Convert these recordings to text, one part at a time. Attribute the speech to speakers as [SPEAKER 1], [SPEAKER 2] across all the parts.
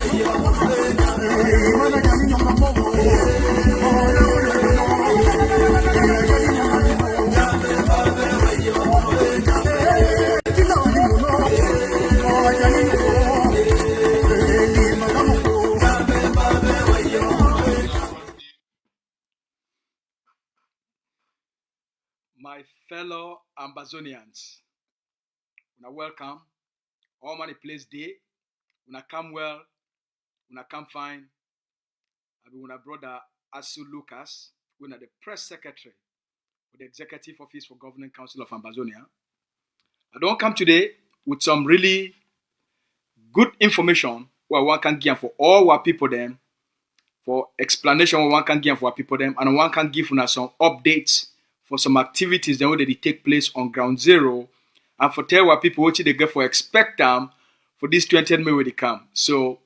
[SPEAKER 1] My fellow Ambazonians, una welcome. All money place day. Una come well. Una come fine. I be una brother Asu Lucas. Una the press secretary with the Executive Office for Governing Council of Ambazonia. I don't come today with some really good information where one can give for all our people them, for explanation where one can give for our people them, and one can give us some updates for some activities that they take place on ground zero, and for tell what people what they get for expect them for this 20th May when they come. So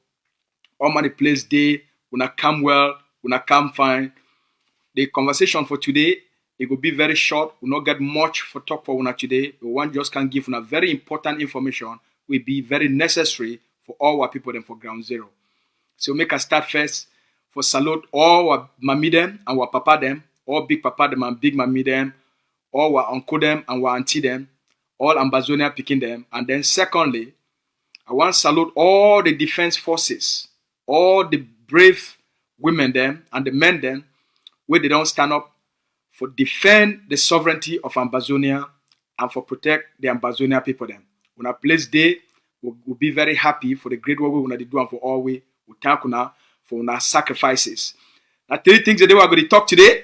[SPEAKER 1] all money place day, una come well, una come fine. The conversation for today, it will be very short. We will not get much for talk for una today. But one just can give una very important information will be very necessary for all our people them for ground zero. So make us start first for salute all our mommy them and our papa them, all big papa them and big mommy them, all our uncle them and our auntie them, all Ambazonia picking them. And then secondly, I want to salute all the defense forces, all the brave women them and the men them, where they don't stand up for defend the sovereignty of Ambazonia and for protect the Ambazonia people them. When I place day, we'll be very happy for the great work we want to do and for all we thank una for our sacrifices. Now, 3 things that we are going to talk today.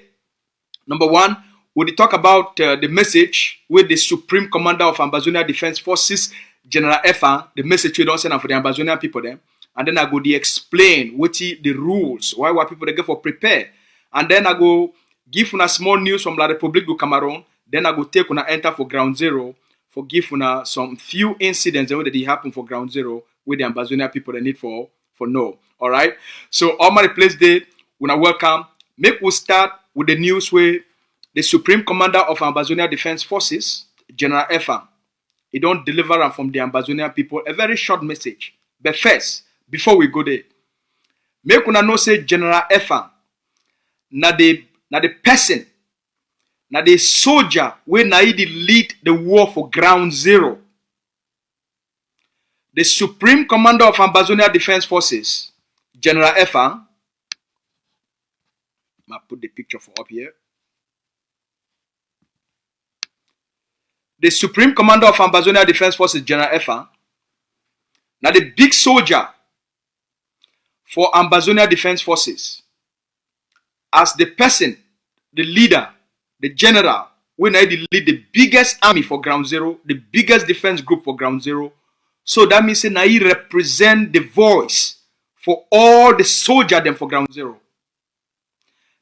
[SPEAKER 1] Number 1, we'll talk about the message with the Supreme Commander of Ambazonia Defense Forces, General Efan, the message we don't send for the Ambazonia people them. And then I go to explain what the rules, why people they get for prepare. And then I go give una small news from La République du Cameroon. Then I go take una enter for ground zero for give una some few incidents that they happen for ground zero with the Ambazonia people they need for know. All right. So all my place day, una welcome. Make we start with the news where the Supreme Commander of Ambazonia Defense Forces, General Efan, he don't deliver from the Ambazonia people a very short message. But first, before we go there, make una know say General Efan na the person, na the soldier where na he lead the war for ground zero. The Supreme Commander of Ambazonia Defense Forces, General Efan, I put the picture for up here. The Supreme Commander of Ambazonia Defense Forces, General Efan, now the big soldier for Ambazonia Defense Forces, as the person, the leader, the general, when I lead the biggest army for ground zero, the biggest defense group for ground zero. So that means that he represent the voice for all the soldiers them for ground zero.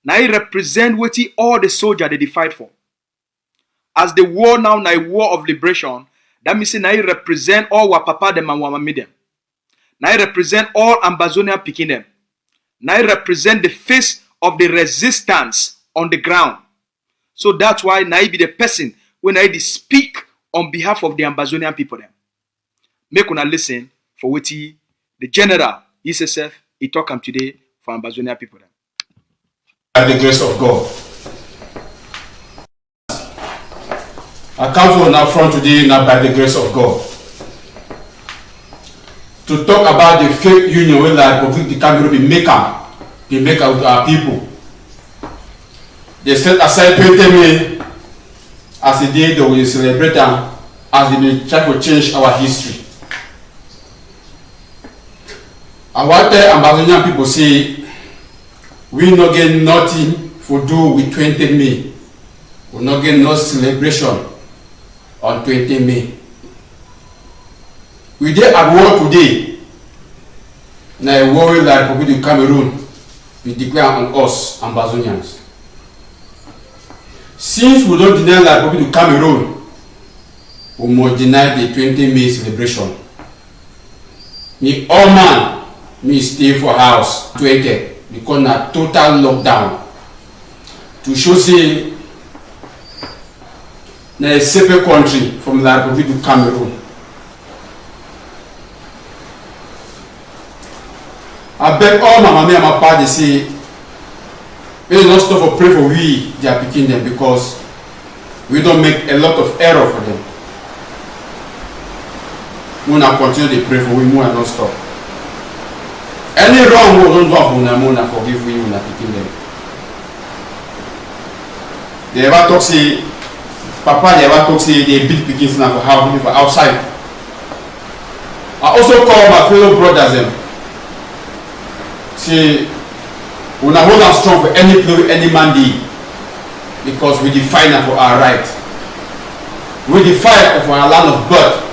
[SPEAKER 1] Now he represent what all the soldiers they fight for. As the war now a war of liberation, that means that he represent all our papa them and our mama them. Now he represent all Ambazonia picking them. Now he represent the face of the resistance on the ground. So that's why now he be the person when I speak on behalf of the Ambazonian people them. Make una listen for what the general himself he talk am today for Ambazonia people them.
[SPEAKER 2] By the grace of God, I come for now front today now by the grace of God to talk about the fake union where the Republic of Cameroon be make with our people. They set aside 20 May as a day that we celebrate them as they try to change our history. I want the Ambazonian people say we not get nothing for do with 20 May. We not get no celebration on 20 May. We dey at war today. Now a war like the Republic of Cameroon we declare on us, Ambazonians. Since we don't deny the Republic of Cameroon, we must deny the 20 May celebration. Me all man, me stay for house 20 because na total lockdown. To show say na a separate country from the Republic of Cameroon. I beg all my mommy and my papa, they say, may not stop for pray for we, they are picking them, because we don't make a lot of error for them. We will continue to pray for we, we will not stop. Any wrong we don't do for them, we will forgive we, we will picking them. They ever talk say, Papa, they ever talk say they beat pickings now for how for outside. I also call my fellow brothers them. Say, we not hold on strong for any place, any man day, because we define for our right. We define for our land of birth.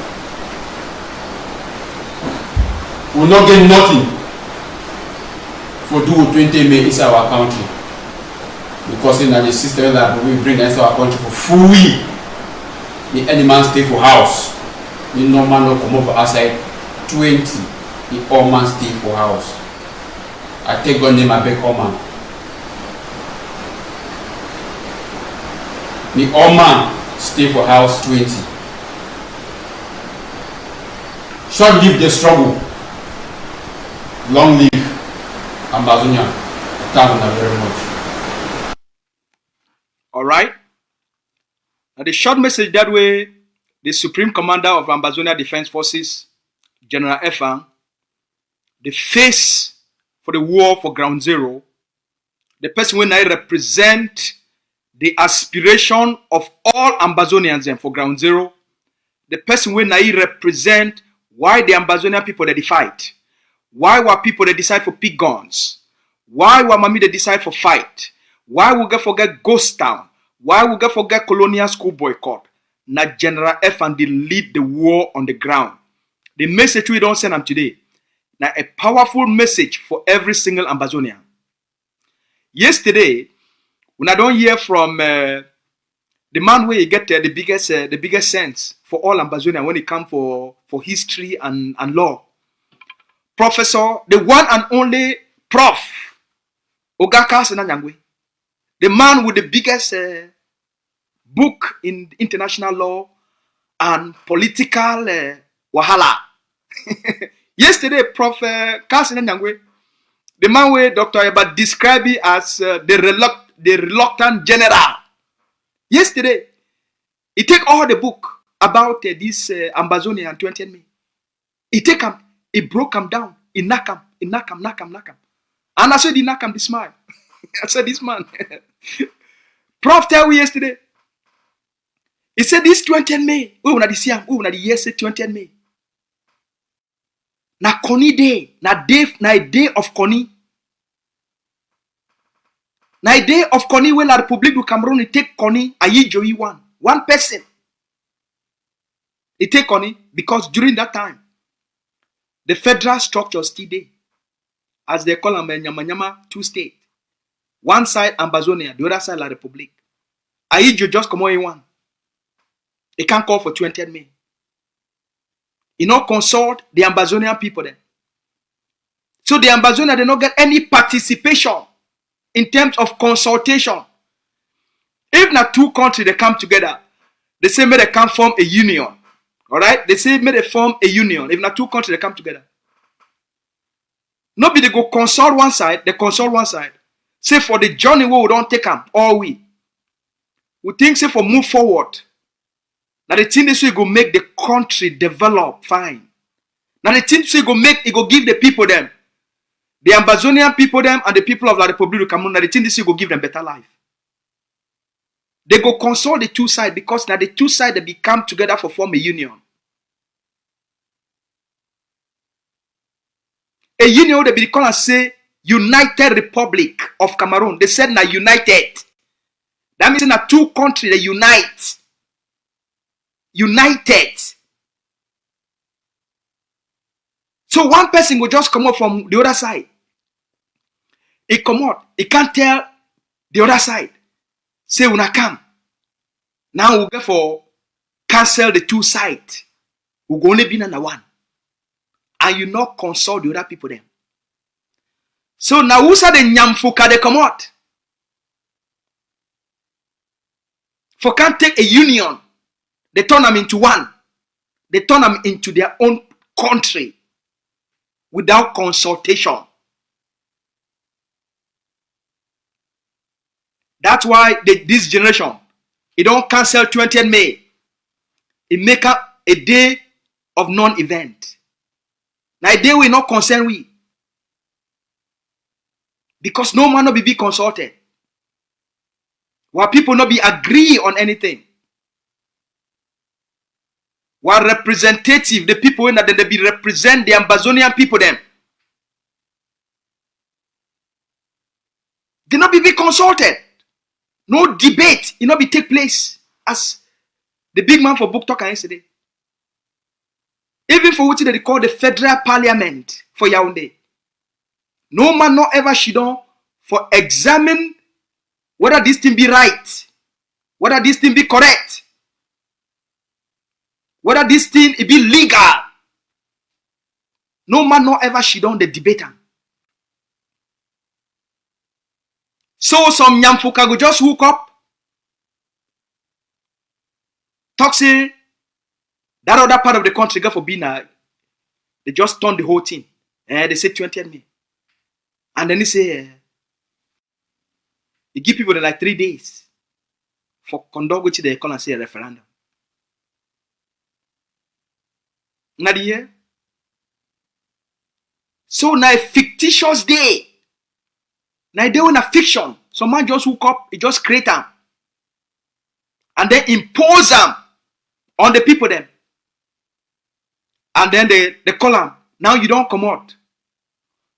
[SPEAKER 2] We will not get nothing for do 20 May inside our country. Because in the system that we bring into our country for free, the any man stay for house, the no man no come over outside 20, the all man stay for house. I take God name, I beg all man. The all man stay for house 20. Short live the struggle, long live Ambazonian. Thank you very much.
[SPEAKER 1] All right. Now the short message that way, the Supreme Commander of Ambazonia Defense Forces, General Efang, the face for the war for Ground Zero, the person when I represent the aspiration of all Ambazonians for Ground Zero, the person when I represent why the Ambazonian people they fight, why were people they decide for pick guns, why were mommy they decide for fight, why we get forget ghost town, why we get forget colonial school boycott. Na General F and they lead the war on the ground. The message we don't send them today. Now a powerful message for every single Ambazonian. Yesterday, when I don't hear from the man where you get the biggest sense for all Ambazonian when it comes for history and law. Professor, the one and only Prof. Ogaka Senanyangwe. The man with the biggest book in international law and political wahala. Yesterday, Prof. Kasina Nyangwe, the man where Dr. Eba described it as the reluctant general. Yesterday, he take all the book about this Ambazonian 20 May. He take him, he broke him down, he knock him. And I said, he knock him, this man. I said, this man. Prof tell me yesterday. He said, this 20 May. We will not see him. We will not hear 20 May. Na Koni day. Na day of Koni. Na day of Koni when la Republic of Cameroon take Koni. Ayi Joey one person. He take Koni because during that time, the federal structure still there. As they call them, Nyama, two states. One side Ambazonia, the other side La Republic. Ayijo just come in one. He can't call for 20th May. He not consult the Ambazonian people then. So the Ambazonian they not get any participation in terms of consultation. If not two countries they come together, they say may they can form a union. Alright? They say may they form a union. If not two countries they come together. Nobody go consult one side, they consult one side. Say for the journey we don't take them, all we think say for move forward. Now the thing this way go make the country develop fine. Now the thing this way go make it go give the people them, the Ambazonian people them and the people of La Republic of Cameroon. Now the thing this way go give them better life. They go consult the two sides because now the two sides they become together for form a union. A union they be called and say United Republic of Cameroon. They said now united. That means that two countries they unite. United. So one person will just come up from the other side. He come out. He can't tell the other side. Say when I come. Now we'll go for cancel the two sides. We'll go only be number one. And you not consult the other people then. So now who said the nyamfuka they come out? For can't take a union. They turn them into one. They turn them into their own country without consultation. That's why this generation, it don't cancel 20th May. It make up a day of non-event. Now a day we not concern we. Because no man not be consulted. While people not be agree on anything. While representative, the people that they be represent the Ambazonian people them. They not be consulted. No debate, it not be take place as the big man for book talker yesterday. Even for what they call the federal parliament for Yaoundé. No man not ever should on for examine whether this thing be right, whether this thing be correct, whether this thing be legal. No man not ever should on the debater. So some Nyamfuka go just woke up, talk say that other part of the country go for being they just turn the whole thing. They say 20th May. And then they say you give people like 3 days for conduct which they call and say a referendum. Nadia. So now a fictitious day. Now they want a fiction. Some man just woke up, he just create them. And then impose them on the people then. And then they call them. Now you don't come out.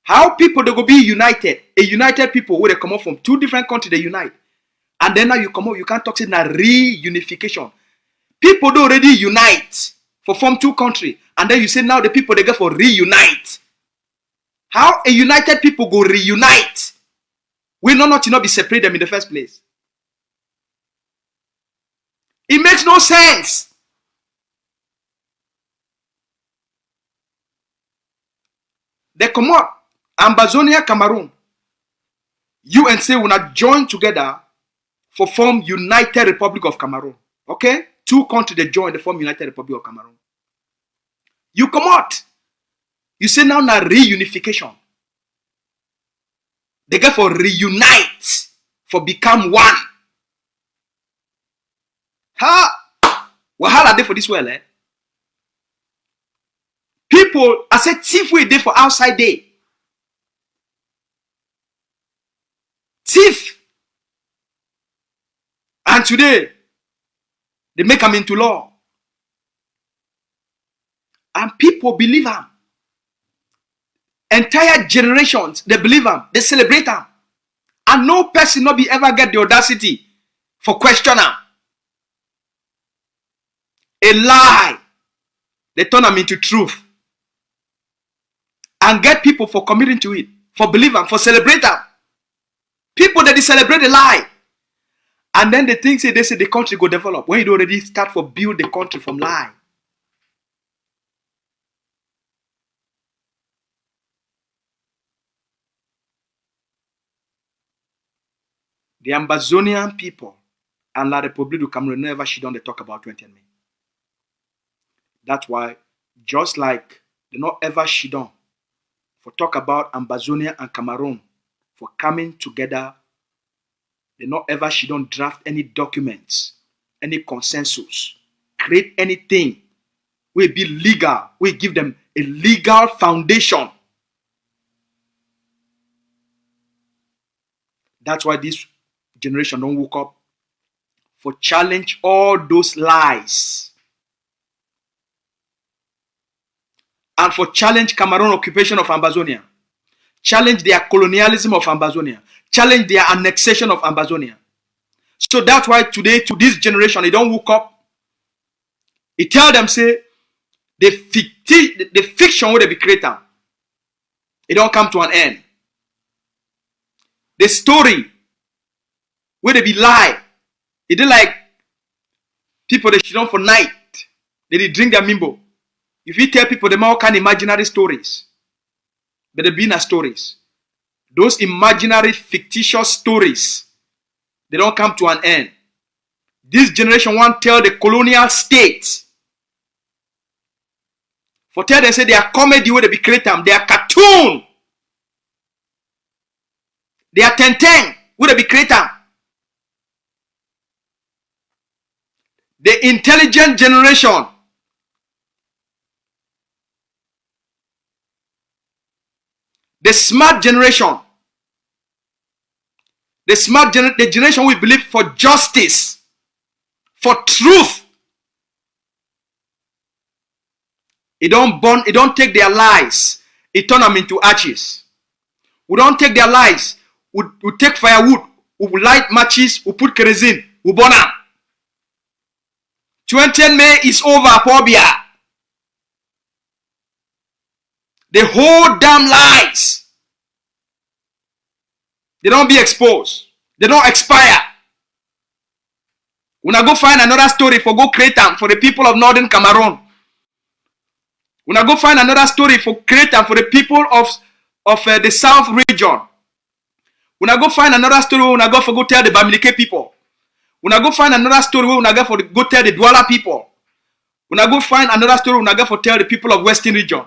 [SPEAKER 1] How people they go be united? A united people where they come out from 2 different countries, they unite. And then now you come out, you can't talk about reunification. People do already unite for form 2 countries. And then you say now the people they go for reunite. How a united people go reunite? We know not to not be separate them in the first place. It makes no sense. They come out. Ambazonia, Cameroon. You and say we not join together for form United Republic of Cameroon. Okay? 2 countries they join the form United Republic of Cameroon. You come out. You say now reunification. They go for reunite, for become one. How are they for this well, eh? People, I said, thief we there for outside day. Thief. And today, they make them into law. And people believe them. Entire generations, they believe them. They celebrate them. And no person not be ever get the audacity for question them. A lie. They turn them into truth. And get people for committing to it. For believe them. For celebrate them. People that they celebrate a lie. And then they think, they say the country go develop. When you already start for build the country from lie. The Ambazonian people and La République du Cameroun never should don't talk about 20th May. That's why, just like they not ever should don't for talk about Ambazonia and Cameroon for coming together, they not ever should don't draft any documents, any consensus, create anything. We be legal. We give them a legal foundation. That's why this generation don't wake up for challenge all those lies and for challenge Cameroon occupation of Ambazonia, challenge their colonialism of Ambazonia, challenge their annexation of Ambazonia. So that's why today to this generation they don't wake up. It tell them say the fiction where they be created, it don't come to an end. The story where they be lie. It is like people they sit on for night. They drink their mimbo. If you tell people them all kind of imaginary stories, but they be not stories. Those imaginary fictitious stories, they don't come to an end. This generation want tell the colonial state. For tell them say they are comedy where they be created, they are cartoon. They are 10 where they be created. the intelligent generation, the smart generation, the generation we believe for justice, for truth. It don't take their lies, it turn them into ashes. We don't take their lies. We take firewood, we light matches, we put kerosene, we burn them. 20th May is over, Pobia. The whole damn lies, they don't be exposed. They don't expire. When I go find another story for go create them for the people of Northern Cameroon. When I go find another story for create them for the people of the South region. When I go find another story, when I go for go tell the Bamileke people. When I go find another story, when I go for go tell the Douala people. When I go find another story, when I go for tell the people of Western region.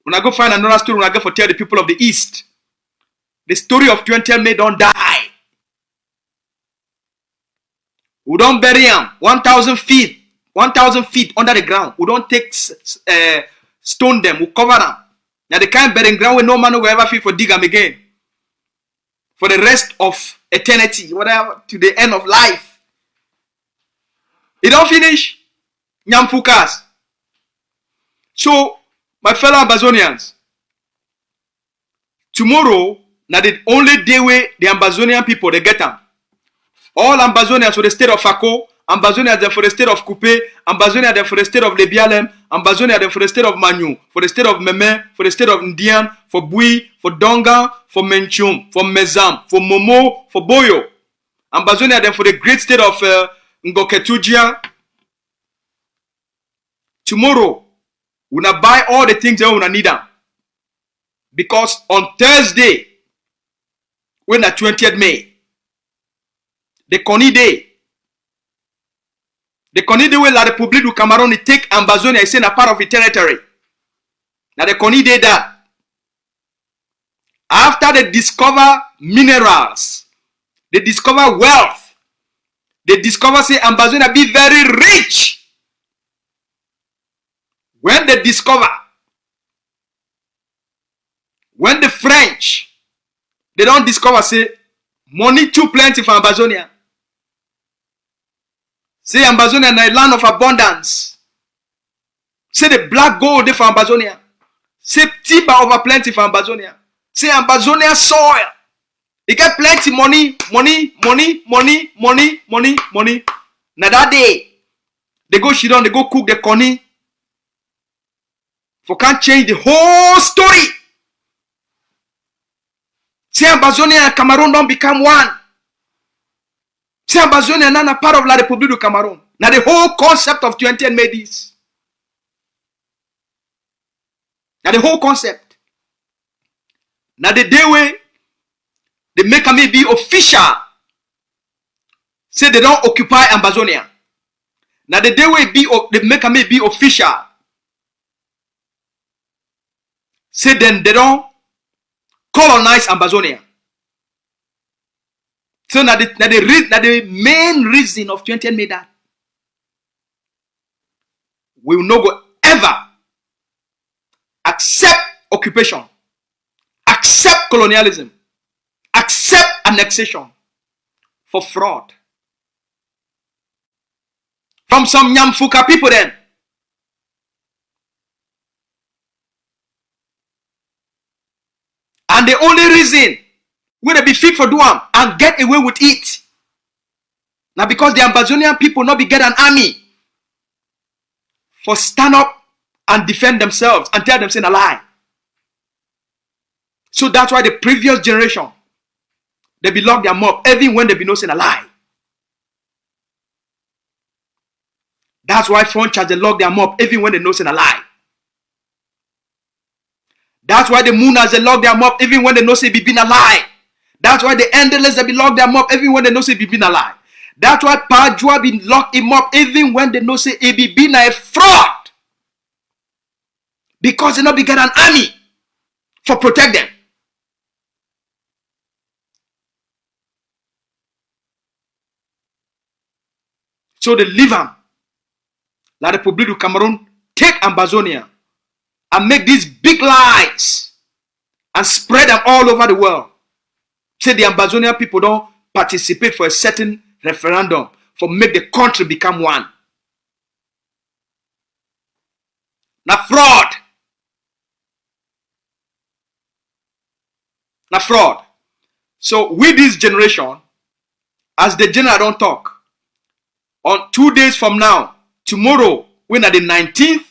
[SPEAKER 1] When I go find another story, when I go for tell the people of the East. The story of 20th May don't die. We don't bury them 1,000 feet. 1,000 feet under the ground. We don't take stone them. We cover them. Now the kind burying ground where no man will ever feel for dig them again. For the rest of eternity. Whatever. To the end of life. It don't finish. Nyamfukas. So, my fellow Ambazonians. Tomorrow, now the only day where the Ambazonian people, they get them. All Ambazonians for the state of Fako. Ambazonians for the state of Coupe, Ambazonians for the state of Lebialem, Ambazonians for the state of Manu, for the state of Meme, for the state of Ndian, for Bui, for Donga, for Menchum, for Mezam, for Momo, for Boyo. Ambazonians for the great state of Ngoketujia. Tomorrow, we will buy all the things that we need them. Because on Thursday, when the 20th May, the Connie Day, the Connie Day where la République du Cameroun take Ambazonia is a part of the territory. Now the Connie Day that after they discover minerals, they discover wealth, they discover say Ambazonia be very rich. When they discover, when the French, they don't discover say money too plenty for Ambazonia. Say Ambazonia is a land of abundance. Say the black gold for Ambazonia. Say timber over plenty for Ambazonia. Say Ambazonia soil. They get plenty money. Now that day, they go shit on, they go cook the connie. For can't change the whole story. Say Ambazonia and Cameroon don't become one. Say Ambazonia is not part of la République du Cameroun. Now the whole concept of 20th May this. Now the whole concept. Now the day where they make me be official. Say they don't occupy Ambazonia. Now the day where they make me be official. Say then they don't colonize Ambazonia. So now the main reason of 20th May that we will not go ever accept occupation, accept colonialism, accept annexation for fraud. From some Nyamfuka people then. And the only reason where they be fit for do them and get away with it. Now because the Ambazonian people not be get an army for stand up and defend themselves and tell them saying a lie. So that's why the previous generation, they be locked them up even when they be no saying a lie. That's why front charge they lock them up even when they know saying a lie. That's why the Mooners they lock them up even when they know say be been a lie. That's why the Endless they be lock them up even when they know say be been a lie. That's why Pajua be lock him up even when they know say it be been a fraud. Because they not be get an army for protect them. So they leave them. La République du Cameroon take Ambazonia and make these big lies and spread them all over the world. Say the Ambazonian people don't participate for a certain referendum for make the country become one. Now fraud. Now fraud. So with this generation, as the general don't talk, on 2 days from now, tomorrow, when at the 19th,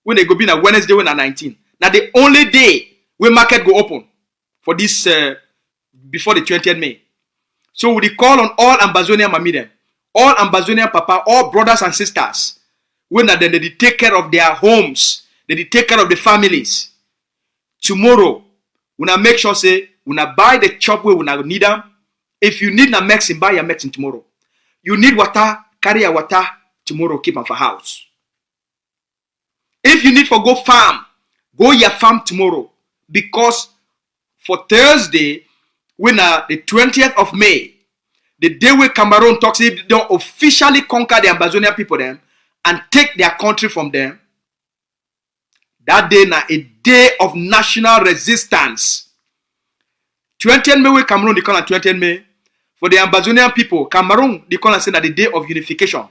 [SPEAKER 1] when they go be on Wednesday, when at 19th. Now the only day when market go open for this before the 20th May. So we call on all Ambazonian mamiden, all Ambazonian papa, all brothers and sisters, when they take care of their homes, they take care of the families. Tomorrow, we make sure say we buy the chop where we need them. If you need a medicine, buy your medicine tomorrow. You need water, carry your water tomorrow, keep them for house. If you need for go farm, go your farm tomorrow. Because for Thursday, when the 20th of May, the day where Cameroon talks, they don't officially conquer the Ambazonian people them and take their country from them. That day na a day of national resistance. 20th May where Cameroon they call it 20th May. For the Ambazonian people, Cameroon they call it the day of unification.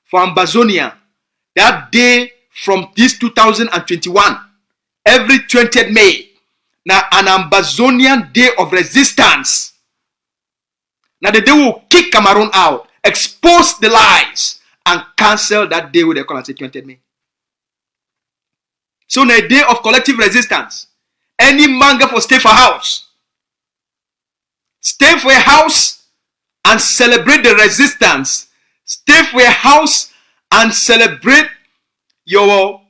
[SPEAKER 1] For Ambazonia, that day from this 2021, every 20th May, now an Ambazonian day of resistance. Now the day will kick Cameroon out, expose the lies, and cancel that day with the call and say 20th May. So in a day of collective resistance, any manga for stay for house. Stay for a house and celebrate the resistance. Stay for a house and celebrate your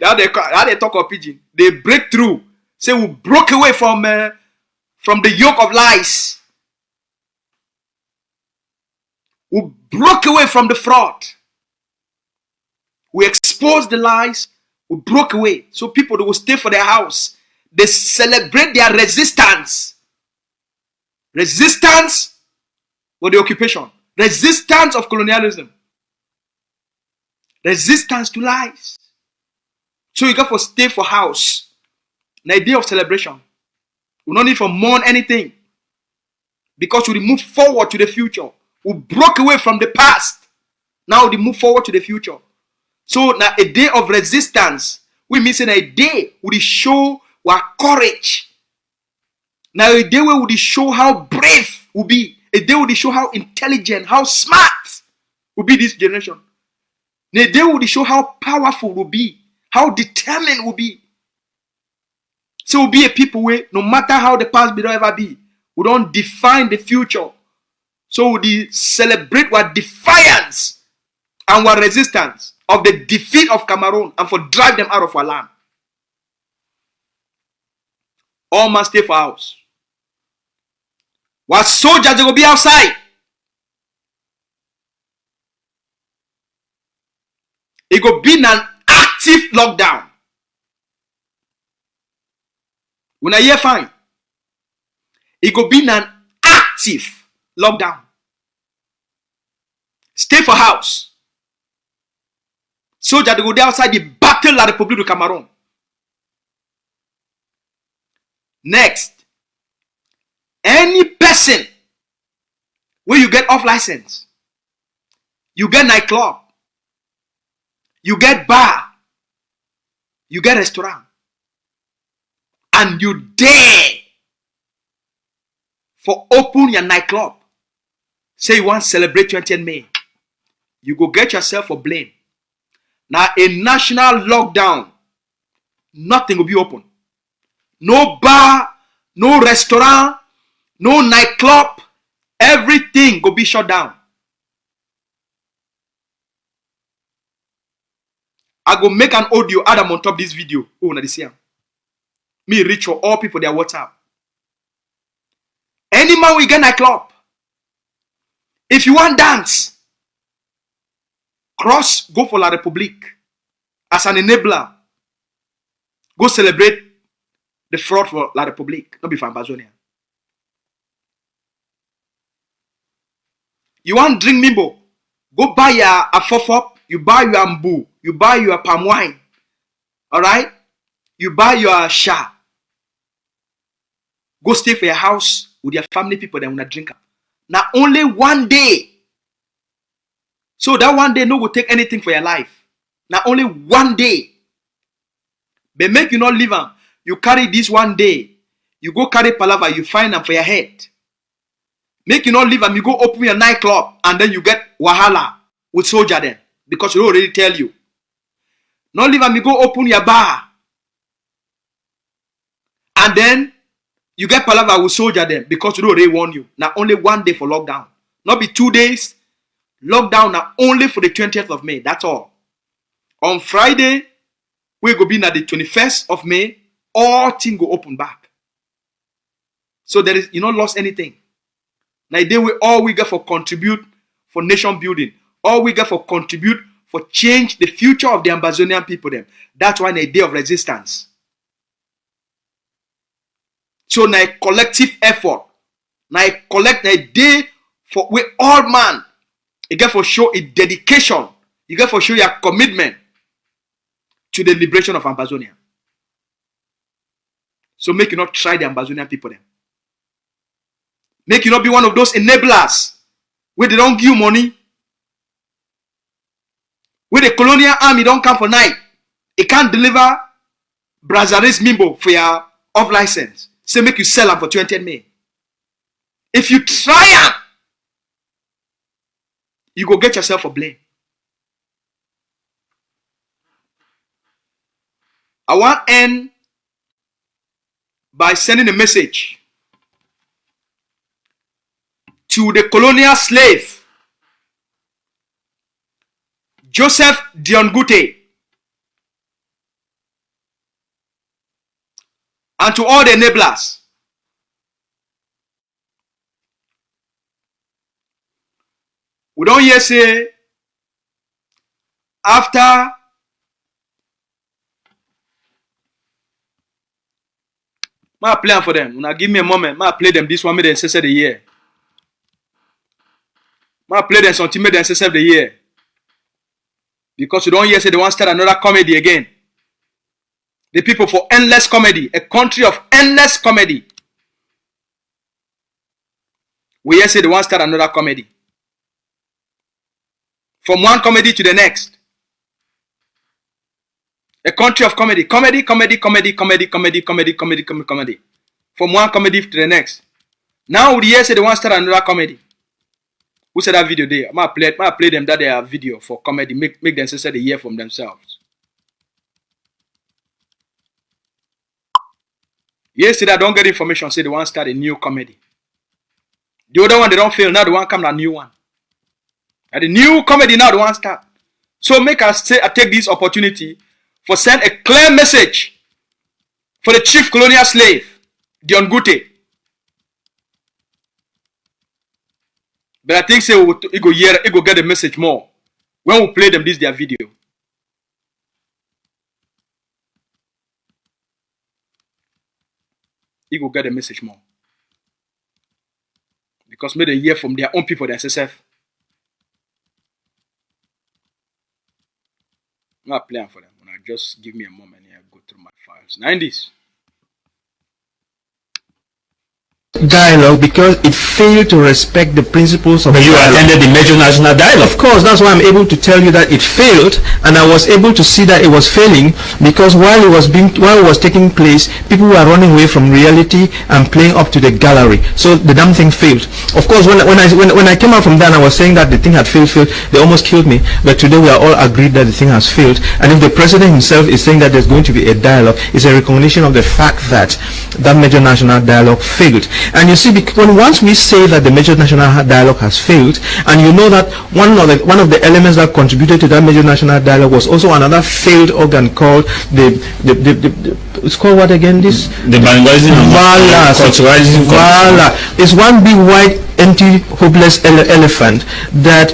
[SPEAKER 1] how they talk of pidgin. They break through. Say we broke away from the yoke of lies. We broke away from the fraud. We exposed the lies. We broke away. So people they will stay for their house. They celebrate their resistance. Resistance for the occupation. Resistance of colonialism. Resistance to lies. So you got to stay for house. An idea of celebration. We don't need to mourn anything. Because we move forward to the future. We broke away from the past. Now we move forward to the future. So now a day of resistance. We missing a day we show our courage. Now a day where we show how brave we be. A day we show how intelligent, how smart will be this generation. Now a day we show how powerful we'll be. How determined we'll be. So we'll be a people where no matter how the past will ever be, we don't define the future. So we celebrate our defiance and our resistance of the defeat of Cameroon and for drive them out of our land. All must stay for house. While soldiers they will be outside. It will be an active lockdown. When I hear fine, it will be an active lockdown. Stay for house. Soldiers they go there outside the battle la République du Cameroon. Next, any person where you get off license, you get nightclub, you get bar, you get restaurant, and you dare for open your nightclub, say you want to celebrate 20th May, you go get yourself for blame. Now a national lockdown, nothing will be open. No bar, no restaurant, no nightclub, everything will be shut down. I go make an audio add on top this video. Oh, na this year. Me reach for all people their WhatsApp. Any man will get nightclub. If you want dance, cross, go for La République as an enabler. Go celebrate the fraud for La République, not be for Ambazonia. You want drink Mimbo? Go buy your afofop, you buy your ambu, you buy your palm wine. Alright? You buy your sha. Go stay for your house with your family people that wanna drink. Now only one day. So that one day no go take anything for your life. Now only one day. But make you not live on. You carry this one day. You go carry palava, you find them for your head. Make you not leave them, you go open your nightclub and then you get wahala with soldier then. Because you already tell you. Not leave them, you go open your bar. And then you get palava with soldier then because you already warn you. Now only one day for lockdown. Not be 2 days. Lockdown now only for the 20th of May. That's all. On Friday, we go be na the 21st of May. All things go open back. So there is, you not lost anything. Now they will all we get for contribute for nation building. All we get for contribute for change the future of the Ambazonian people them. That's why a day of resistance. So now a collective effort. Now a day for we all man. You get for show a dedication. You get for show your commitment to the liberation of Ambazonia. So make you not try the Ambazonian people then. Make you not be one of those enablers where they don't give you money. Where the colonial army don't come for night. It can't deliver Brazzaville's Mimbo for your off license. Say make you sell them for 20 May. If you try them, you go get yourself a blame. I want to end by sending a message to the colonial slave, Joseph Diongute, and to all the enablers. We don't hear say, after I play for them. Now give me a moment. I play them this one, me say the year. I play them something, me say the year. Because you don't hear say they want to start another comedy again. The people for endless comedy, a country of endless comedy. We hear say they want to start another comedy. From one comedy to the next. A country of comedy. Comedy. From one comedy to the next. Now we hear say they want to start another comedy. Who said that video there? I play them that they have video for comedy. Make them say they hear from themselves. Yesterday I don't get information. Say they want to start a new comedy. The other one they don't fail. Now they want to come to a new one. And the new comedy now they want to start. So make us say I take this opportunity for send a clear message for the chief colonial slave, Diongute. But I think say he go get the message more when we play them this their video. He go get the message more. Because maybe they hear from their own people themselves. I'm not playing for them. Just give me a moment here. Go through my files. 90s.
[SPEAKER 3] Dialogue because it failed to respect the principles of
[SPEAKER 4] But you attended the major national dialogue.
[SPEAKER 3] Of course, that's why I'm able to tell you that it failed, and I was able to see that it was failing because while it was taking place, people were running away from reality and playing up to the gallery. So the damn thing failed. Of course, when I came out from that, and I was saying that the thing had failed, they almost killed me. But today we are all agreed that the thing has failed. And if the president himself is saying that there's going to be a dialogue, it's a recognition of the fact that that major national dialogue failed. And you see, once we say that the major national dialogue has failed, and you know that one of the elements that contributed to that major national dialogue was also another failed organ called it's called what again? The
[SPEAKER 4] Bangladesh
[SPEAKER 3] Vala. It's one big white empty hopeless elephant that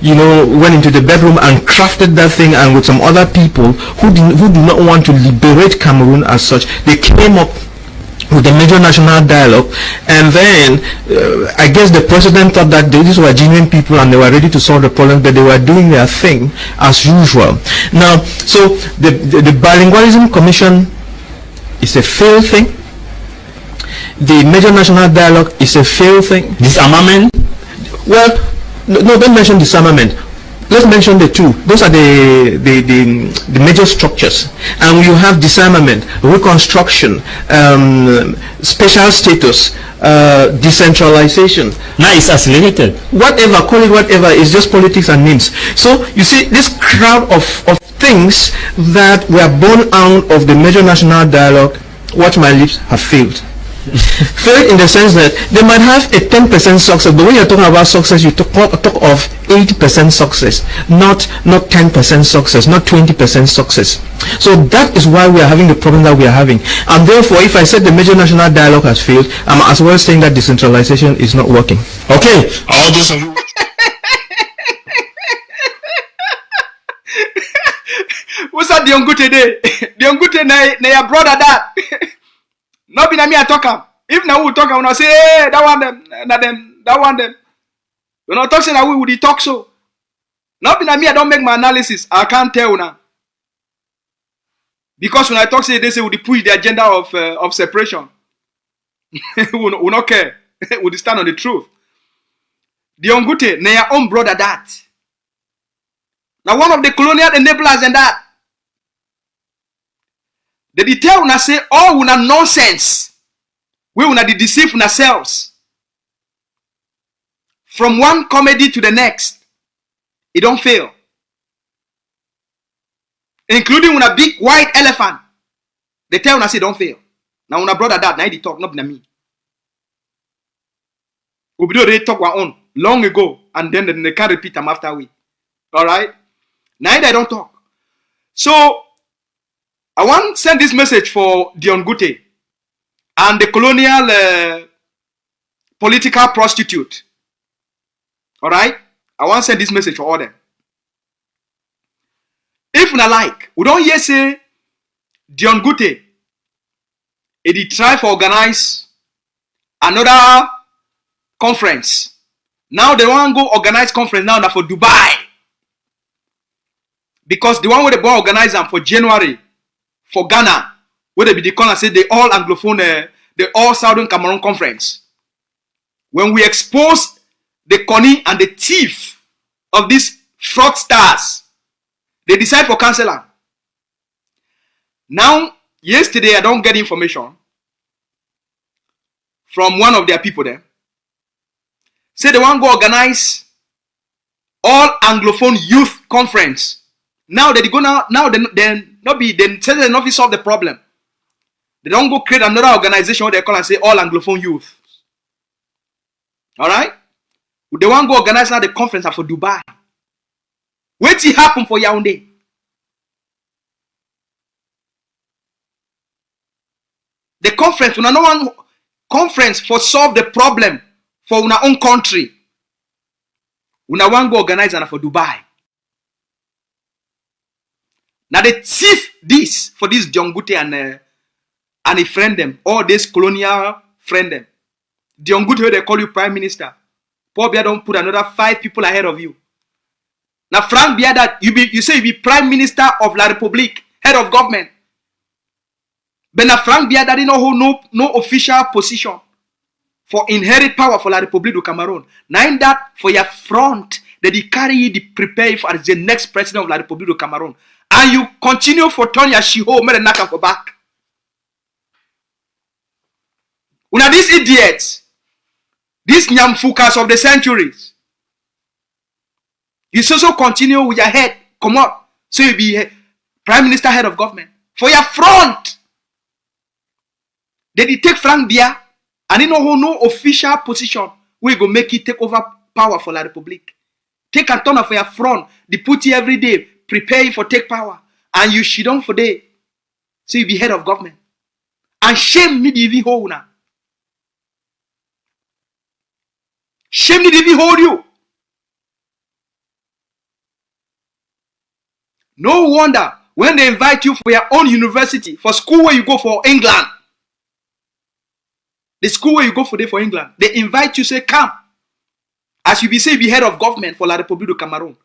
[SPEAKER 3] you know went into the bedroom and crafted that thing, and with some other people who do not want to liberate Cameroon as such, they came up with the major national dialogue, and then I guess the president thought that these were genuine people and they were ready to solve the problem, but they were doing their thing as usual. Now, so the Bilingualism Commission is a failed thing. The major national dialogue is a failed thing.
[SPEAKER 4] Disarmament?
[SPEAKER 3] Well, no, don't mention disarmament. Let's mention the two. Those are the major structures. And you have disarmament, reconstruction, special status, decentralization.
[SPEAKER 4] Now it's accelerated.
[SPEAKER 3] Whatever, call it whatever, it's just politics and names. So you see this crowd of things that were born out of the major national dialogue, watch my lips, have failed. Failed in the sense that they might have a 10% success, but when you're talking about success, you talk of 80% success, not 10% success, not 20% success. So that is why we are having the problem that we are having. And therefore, if I said the major national dialogue has failed, I'm as well saying that decentralization is not working.
[SPEAKER 4] Okay, all those of you.
[SPEAKER 1] What's that the Ongute day? The Ongute na your brother that. Not be na me I talk am. If na we talk am, we not say, hey, that one them, that one them. We not talk say na we would talk so. Not be na me I don't make my analysis. I can't tell now. Because when I talk say they say we push the agenda of separation. we not care. We stand on the truth. The Ongute na your own brother that. Now one of the colonial enablers and that. The detail una say all una nonsense. We una deceive una selves. From one comedy to the next. It don't fail. Including una big white elephant. They tell una say don't fail. Now una brother that, now they talk, not me. Obido they talk our own long ago, and then they can't repeat them after we. Alright? Now they don't talk. So I want to send this message for Dion Gute and the colonial political prostitute. Alright? I want to send this message for all them. If una like, we don't hear say Dion Gute he try to organize another conference. Now they want to go organize conference now for Dubai. Because the one where they go organize them for January for Ghana, where they be the corner say the all Anglophone, the all Southern Cameroon conference. When we expose the conning and the thief of these fraudsters, they decide for canceling. Now, yesterday I don't get information from one of their people there. Say they want to go organize all Anglophone youth conference. Now they go now then not be then say they not solve the problem. They don't go create another organization where they call and say all Anglophone youth. Alright? They want to go organize now the conference for Dubai. Wait till happen for Yaoundé. The conference, una no one conference for solve the problem for una own country. Una want go organize and for Dubai. Now they thief this for this Dion Gute and a friend them, all this colonial friend them. Dion Gute they call you prime minister. Paul Biya don't put another 5 people ahead of you. Now Frank Biya that you say you be prime minister of La Republique, head of government. But now Frank Biya that didn't hold no official position for inherit power for La Republique du Cameroon. Now in that for your front that he carry the prepare for as the next president of La Republique du Cameroon. And you continue for turn your shiho made knock for back. Una these idiots, these nyamfukas of the centuries. You so continue with your head, come up, so you be prime minister, head of government. For your front, they take Frank Biya and you know no official position. We go make it take over power for La Republique. Take and turn for your front. They put you every day, prepare you for take power, and you shit on for day. So you be head of government. And shame me the hold now. Shame me the hold you. No wonder when they invite you for your own university, for school where you go for England. The school where you go for England, they invite you, say, come. As you be say, be head of government for La République du Cameroon.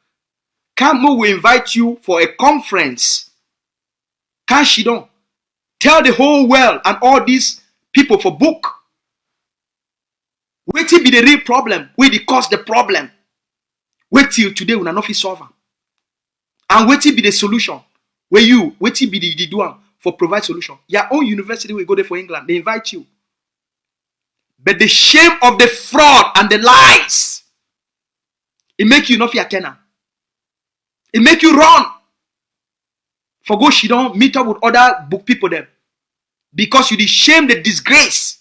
[SPEAKER 1] Come, we will invite you for a conference. Cash it on. Tell the whole world and all these people for book. Wait till be the real problem. Wait till cause the problem. Wait till today we are not solve. And wait till be the solution. Wait till be the one for provide solution. Your own university will go there for England. They invite you. But the shame of the fraud and the lies, it make you not fear tenor. It make you run. For go she don't meet up with other book people there. Because you the shame, the disgrace.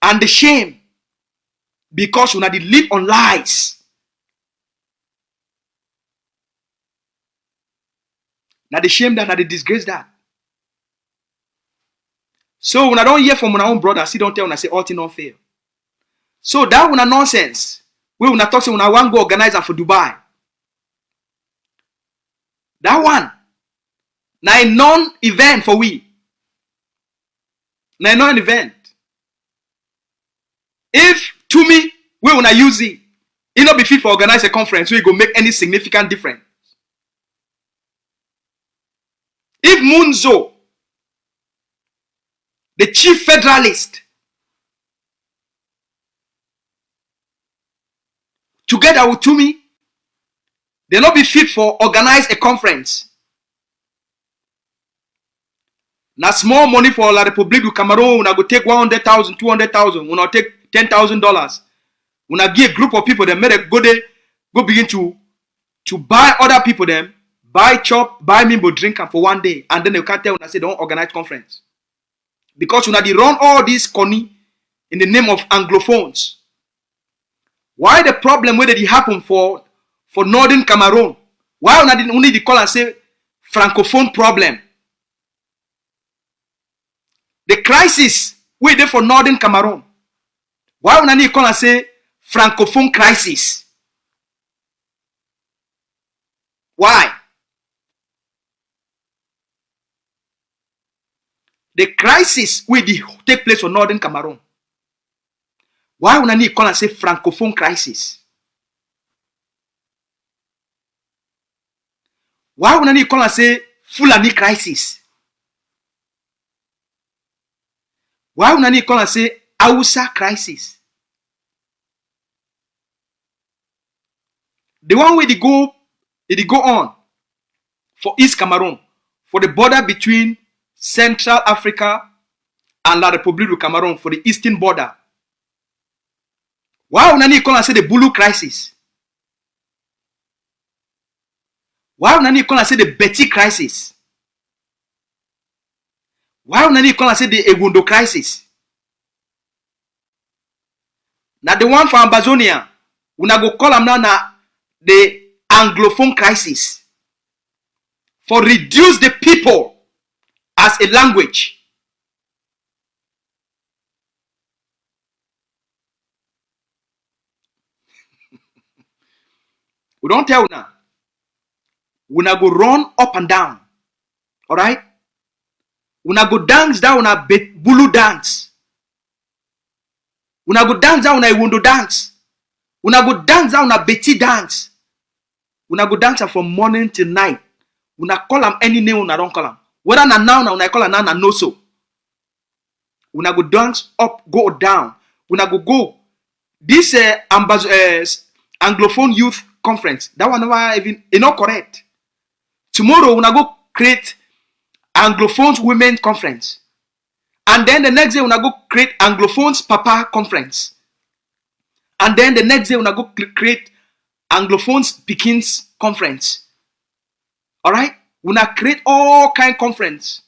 [SPEAKER 1] And the shame. Because you not live on lies. Now the shame that, now the disgrace that. So when I don't hear from my own brother, see don't tell when I say all things don't fail. So that one a nonsense. We when I talk to when I want to go organize for Dubai. That one. Now a non-event for we. Now a non-event. If to me, we when I use it not be fit for organize a conference, we go make any significant difference. If Munzo, the chief federalist, together with Tumi, they not be fit for organize a conference. Now small money for La République du Cameroon, when I go take 100,000, 200,000, when I take $10,000, when I give a group of people that made a go begin to buy other people them, buy chop, buy mimbo drink for one day, and then they can't tell when I say don't organize conference. Because when they run all this conny in the name of Anglophones. Why the problem where did it happen for Northern Cameroon? Why we need to call and say Francophone problem? The crisis where there for Northern Cameroon. Why we need to call and say Francophone crisis? Why? The crisis will take place for Northern Cameroon. Why we need to call and say Francophone crisis? Why we need to call and say Fulani crisis? Why we need to call and say Hausa crisis? The one where they go on for East Cameroon, for the border between Central Africa and La République du Cameroon, for the eastern border. Why we need to call and say the Bulu crisis? Why we need to call and say the Betty crisis? Why we need to call and say the Egundo crisis? Now the one for Ambazonians, we go call them now the Anglophone crisis. For reduce the people as a language. We don't tell now. We now go run up and down. Alright? We now go dance down on a Bulu dance. We now go dance down on a Iwondo dance. We now go dance down on a Betty dance. We now go dance from morning till night. We now call them any name, we don't call them. Whether now, when I call them now, no so. We now go dance up, go down. We now go. This Anglophone Youth Conference, that one never even, it's not correct. Tomorrow, we now go create Anglophones Women Conference. And then the next day, we now go create Anglophones Papa Conference. And then the next day, we now go create Anglophones Pikins Conference. Alright? We now create all kind of conference.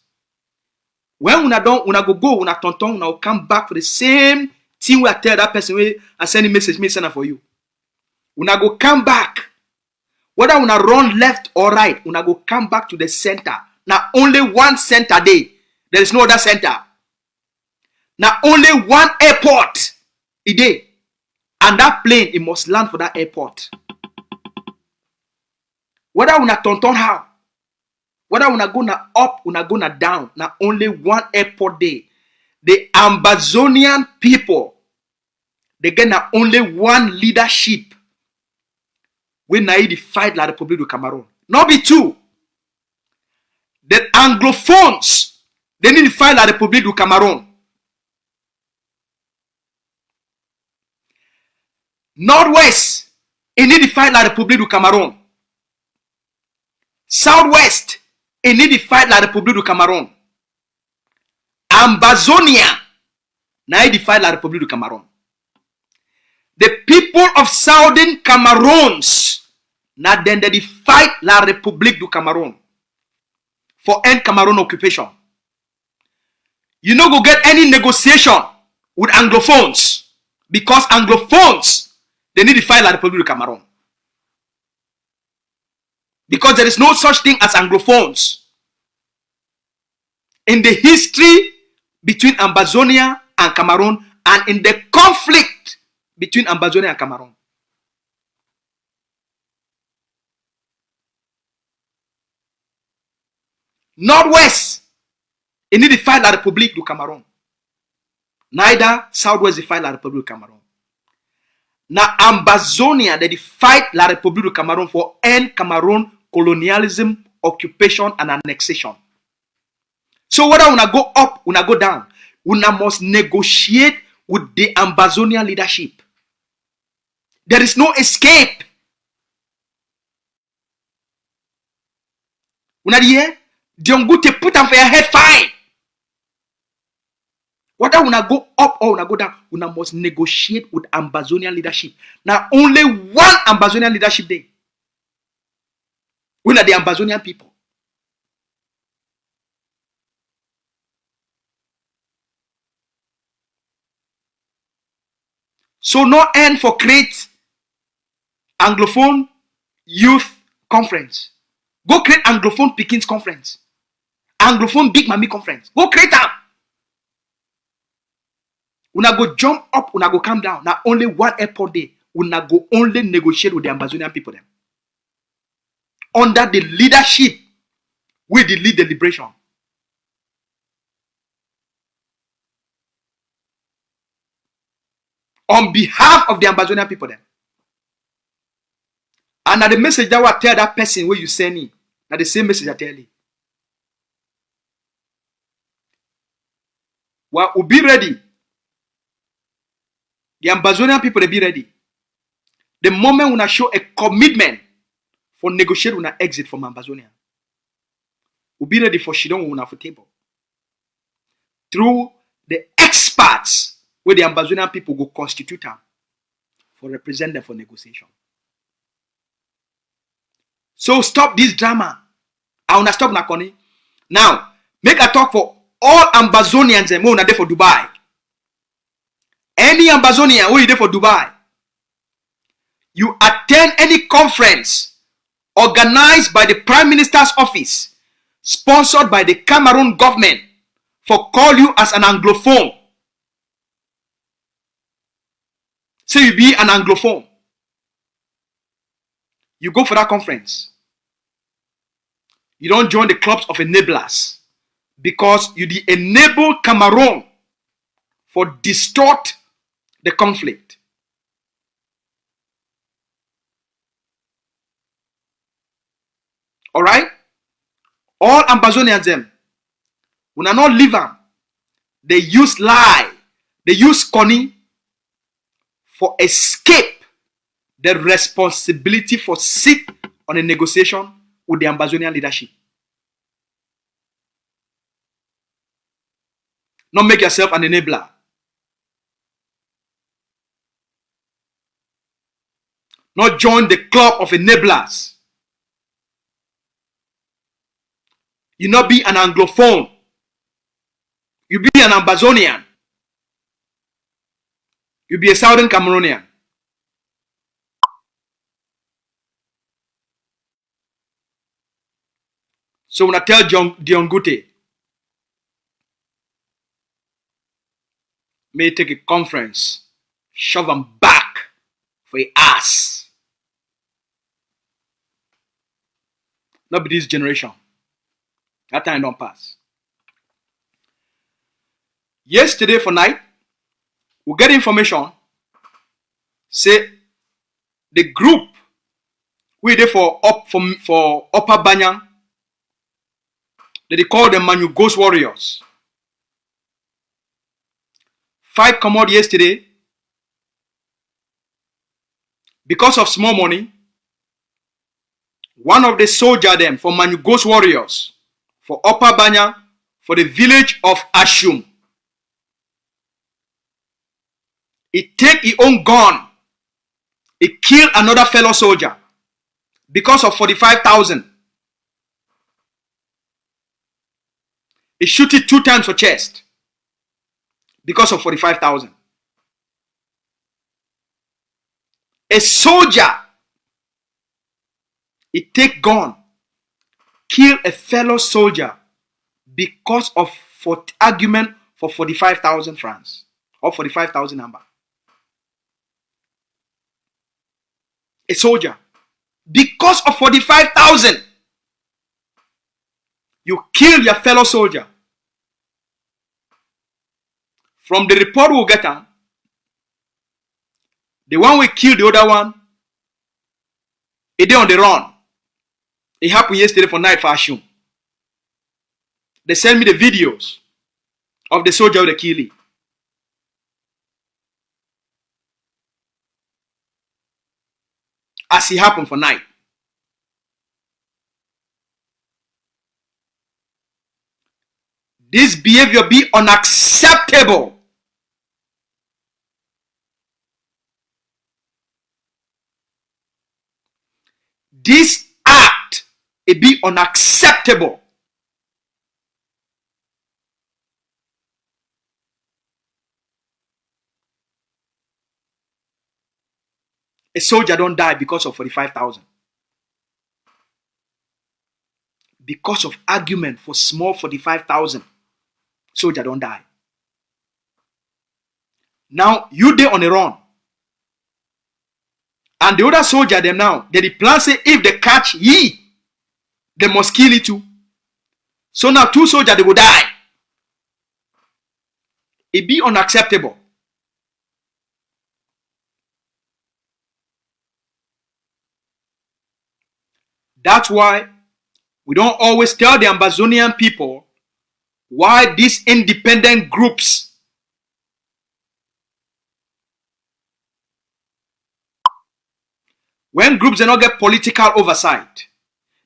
[SPEAKER 1] When we done, we go, we tonton, we now come back for the same thing we tell that person we are sending message, me send for you. We now go come back. Whether we now run left or right, we now go come back to the center. Now only one center there. There is no other center. Now only one airport a day. And that plane, it must land for that airport. Whether we now tonton how, whether we now go up, we now go down, now only one airport day. the Ambazonian people, they get na only one leadership when na the fight la Republic du Cameroon. Not be two. The Anglophones, they need to fight la Republic du Cameroon. Northwest, they need to fight la Republic du Cameroon. Southwest, they need to fight la Republic du Cameroon. Ambazonia, now they fight la Republic du Cameroon. The people of Southern Cameroons, now then they fight la Republique du Cameroon for end Cameroon occupation. You no go get any negotiation with Anglophones because Anglophones, they need to fight la Republique du Cameroon. Because there is no such thing as Anglophones. In the history between Ambazonia and Cameroon, and in the conflict between Ambazonia and Cameroon. Northwest, they need to fight la Republique du Cameroon. Neither Southwest they fight la Republique du Cameroon. Now Ambazonia they fight la Republique du Cameroon for end Cameroon colonialism, occupation, and annexation. So whether una go up, una go down, una must negotiate with the Ambazonian leadership. There is no escape. Una hear? Diongute put am for your head fine. Whether una go up or una go down, una must negotiate with Ambazonian leadership. Now only one Ambazonian leadership there. We are the Ambazonian people. So no end for create Anglophone Youth Conference. Go create Anglophone Pickings Conference. Anglophone Big Mami Conference. Go create them. Una go jump up, una go come down. Now only one airport day. Una go only negotiate with the Ambazonian people them. Under the leadership with the lead the liberation. On behalf of the Ambazonian people then. And now the message that will tell that person where you send me. Now the same message I tell you. Well, we'll be ready. The Ambazonian people, they be ready. The moment when I show a commitment for negotiate when I exit from Ambazonia, we'll be ready for Shidon when I for table. Through the experts where the Ambazonian people go constitute them for represent them for negotiation. So stop this drama. I wanna stop Nakoni. Now, make a talk for all Ambazonians and more there for Dubai. Any Ambazonian who is there for Dubai, you attend any conference organized by the Prime Minister's office, sponsored by the Cameroon government, for call you as an Anglophone. Say you be an Anglophone. You go for that conference. You don't join the clubs of enablers because you enable Cameroon for distort the conflict. Alright? All Ambazonians them, when I not leave them, they use lie, they use conning for escape the responsibility for sit on a negotiation with the Ambazonian leadership. Not make yourself an enabler. Not join the club of enablers. You not be an Anglophone. You be an Ambazonian. You be a Southern Cameroonian. So when I tell Diongute, may take a conference, shove him back for a ass. Not be this generation. That time don't pass. Yesterday for night, we get information, say the group we there for Upper Banyan, that they call them Manu Ghost Warriors. 5 come out yesterday because of small money. One of the soldier them for Manu Ghost Warriors for Upper Banyan for the village of Ashum. He take his own gun. He kill another fellow soldier because of 45,000. He shoot it 2 times for chest because of 45,000. A soldier, he take gun, kill a fellow soldier because of argument for 45,000 francs or 45,000 number. A soldier, because of 45,000, you kill your fellow soldier. From the report we'll get on, the one we killed the other one, he did on the run. It happened yesterday for night for Ashum. They sent me the videos of the soldier with the killing. As it happened for night. This behavior be unacceptable. This act, it be unacceptable. A soldier don't die because of 45,000. Because of argument for small 45,000. Soldier don't die. Now, you there on the run. And the other soldier them now, they plan say if they catch ye, they must kill it too. So now 2 soldiers, they will die. It be unacceptable. That's why we don't always tell the Ambazonian people why these independent groups when groups they not get political oversight,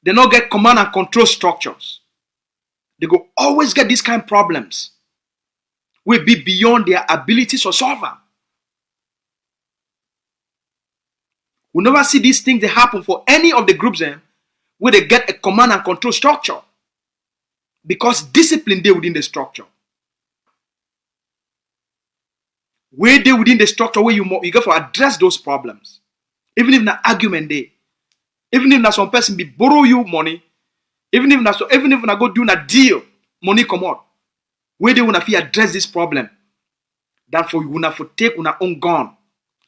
[SPEAKER 1] they not get command and control structures, they go always get these kind of problems will be beyond their abilities to solve them. We never see these things that happen for any of the groups where they get a command and control structure because discipline they within the structure. Where they within the structure where you got to address those problems. Even if an argument there, even if some person be borrow you money, even if I go do a deal, money come out. Where they wanna address this problem, than for you wanna for take una own gun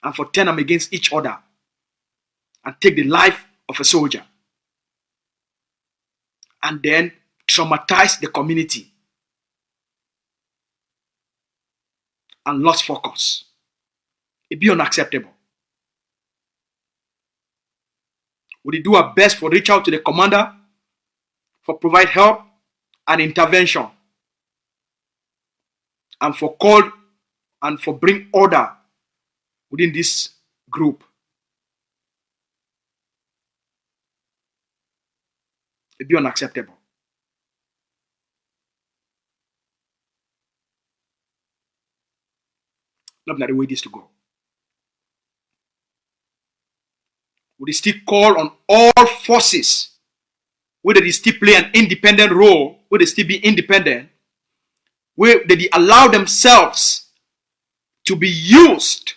[SPEAKER 1] and for turn them against each other and take the life of a soldier. And then traumatize the community and lost focus. It be unacceptable. We do our best for reach out to the commander for provide help and intervention and for call and for bring order within this group. It be unacceptable. Not the way this to go. We still call on all forces where they still play an independent role, where they still be independent, where they allow themselves to be used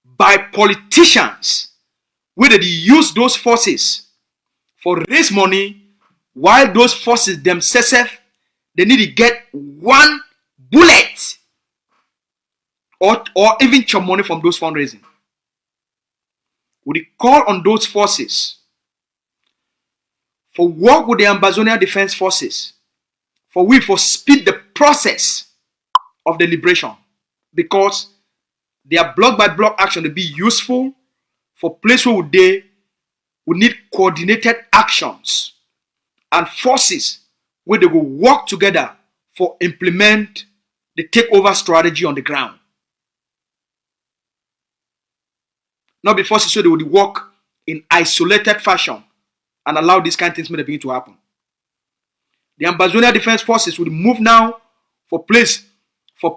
[SPEAKER 1] by politicians, where they use those forces for raise money, while those forces themselves, they need to get one bullet or even some money from those fundraising. We call on those forces for work with the Ambazonian Defense Forces for speed the process of the liberation, because their block by block action will be useful for places where they will need coordinated actions and forces where they will work together for implement the takeover strategy on the ground. Not be forces where they will work in isolated fashion and allow these kind of things to begin to happen. The Ambazonian Defense Forces will move now for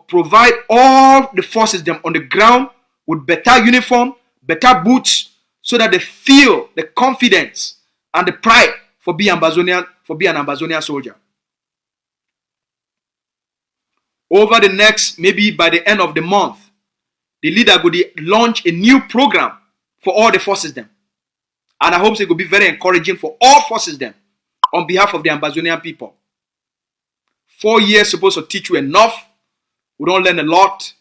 [SPEAKER 1] provide all the forces them on the ground with better uniform, better boots, so that they feel the confidence and the pride for being an Ambazonian soldier. Over the next, maybe by the end of the month, the leader will launch a new program for all the forces them. And I hope it will be very encouraging for all forces them on behalf of the Ambazonian people. 4 years supposed to teach you enough. We don't learn a lot.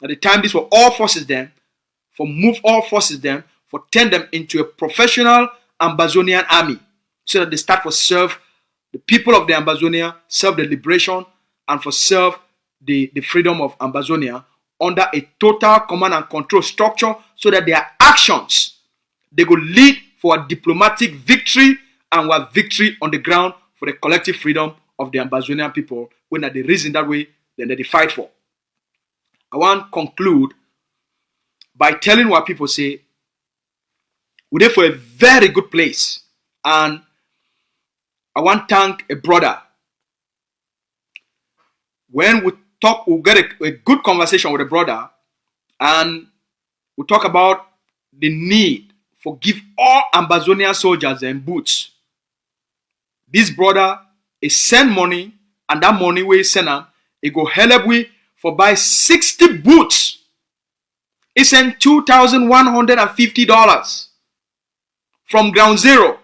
[SPEAKER 1] At the time, this for all forces them, for move all forces them, for turn them into a professional Ambazonian army, so that they start to serve the people of the Ambazonia, serve the liberation, and for serve the freedom of Ambazonia under a total command and control structure, so that their actions, they will lead for a diplomatic victory and a victory on the ground for the collective freedom of the Ambazonian people, when they reason that way, then they fight for. I want to conclude by telling what people say, we're there for a very good place. And I want to thank a brother. When we talk, we'll get a good conversation with a brother, and we talk about the need for give all Ambazonian soldiers and boots. This brother is send money, and that money we send them, it go help we for buy 60 boots. He sent $2,150 from ground zero.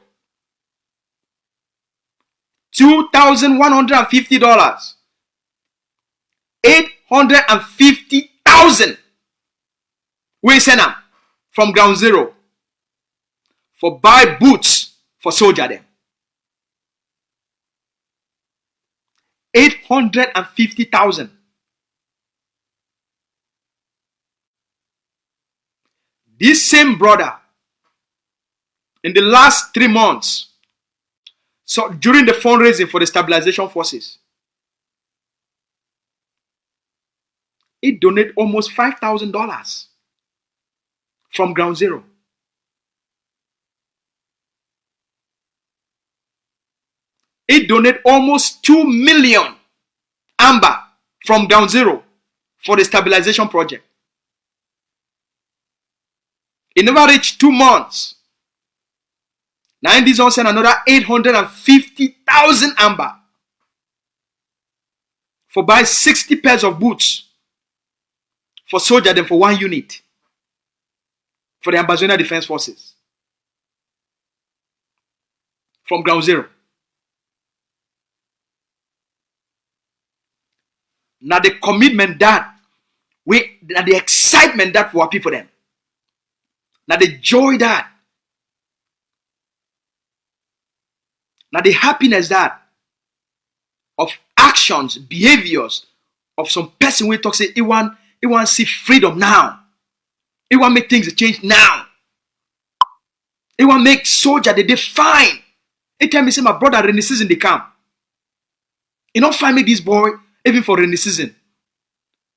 [SPEAKER 1] $2,150. 850,000 we send them from ground zero for buy boots for soldier them. 850,000. This same brother, in the last 3 months, so during the fundraising for the stabilization forces, he donated almost $5,000 from ground zero. He donated almost 2 million amber from ground zero for the stabilization project. It never reached 2 months. Now in this one send another 850,000 amber for buy 60 pairs of boots for soldier them for 1 unit for the Ambazonian Defense Forces from ground zero. Now the commitment that now the excitement that for our people them. Now the joy that. Now the happiness that of actions, behaviors of some person we talk say he want see freedom now. He want make things change now. He want make soldier they fine. He tell me say my brother rainy season they come. You don't find me this boy even for rainy season.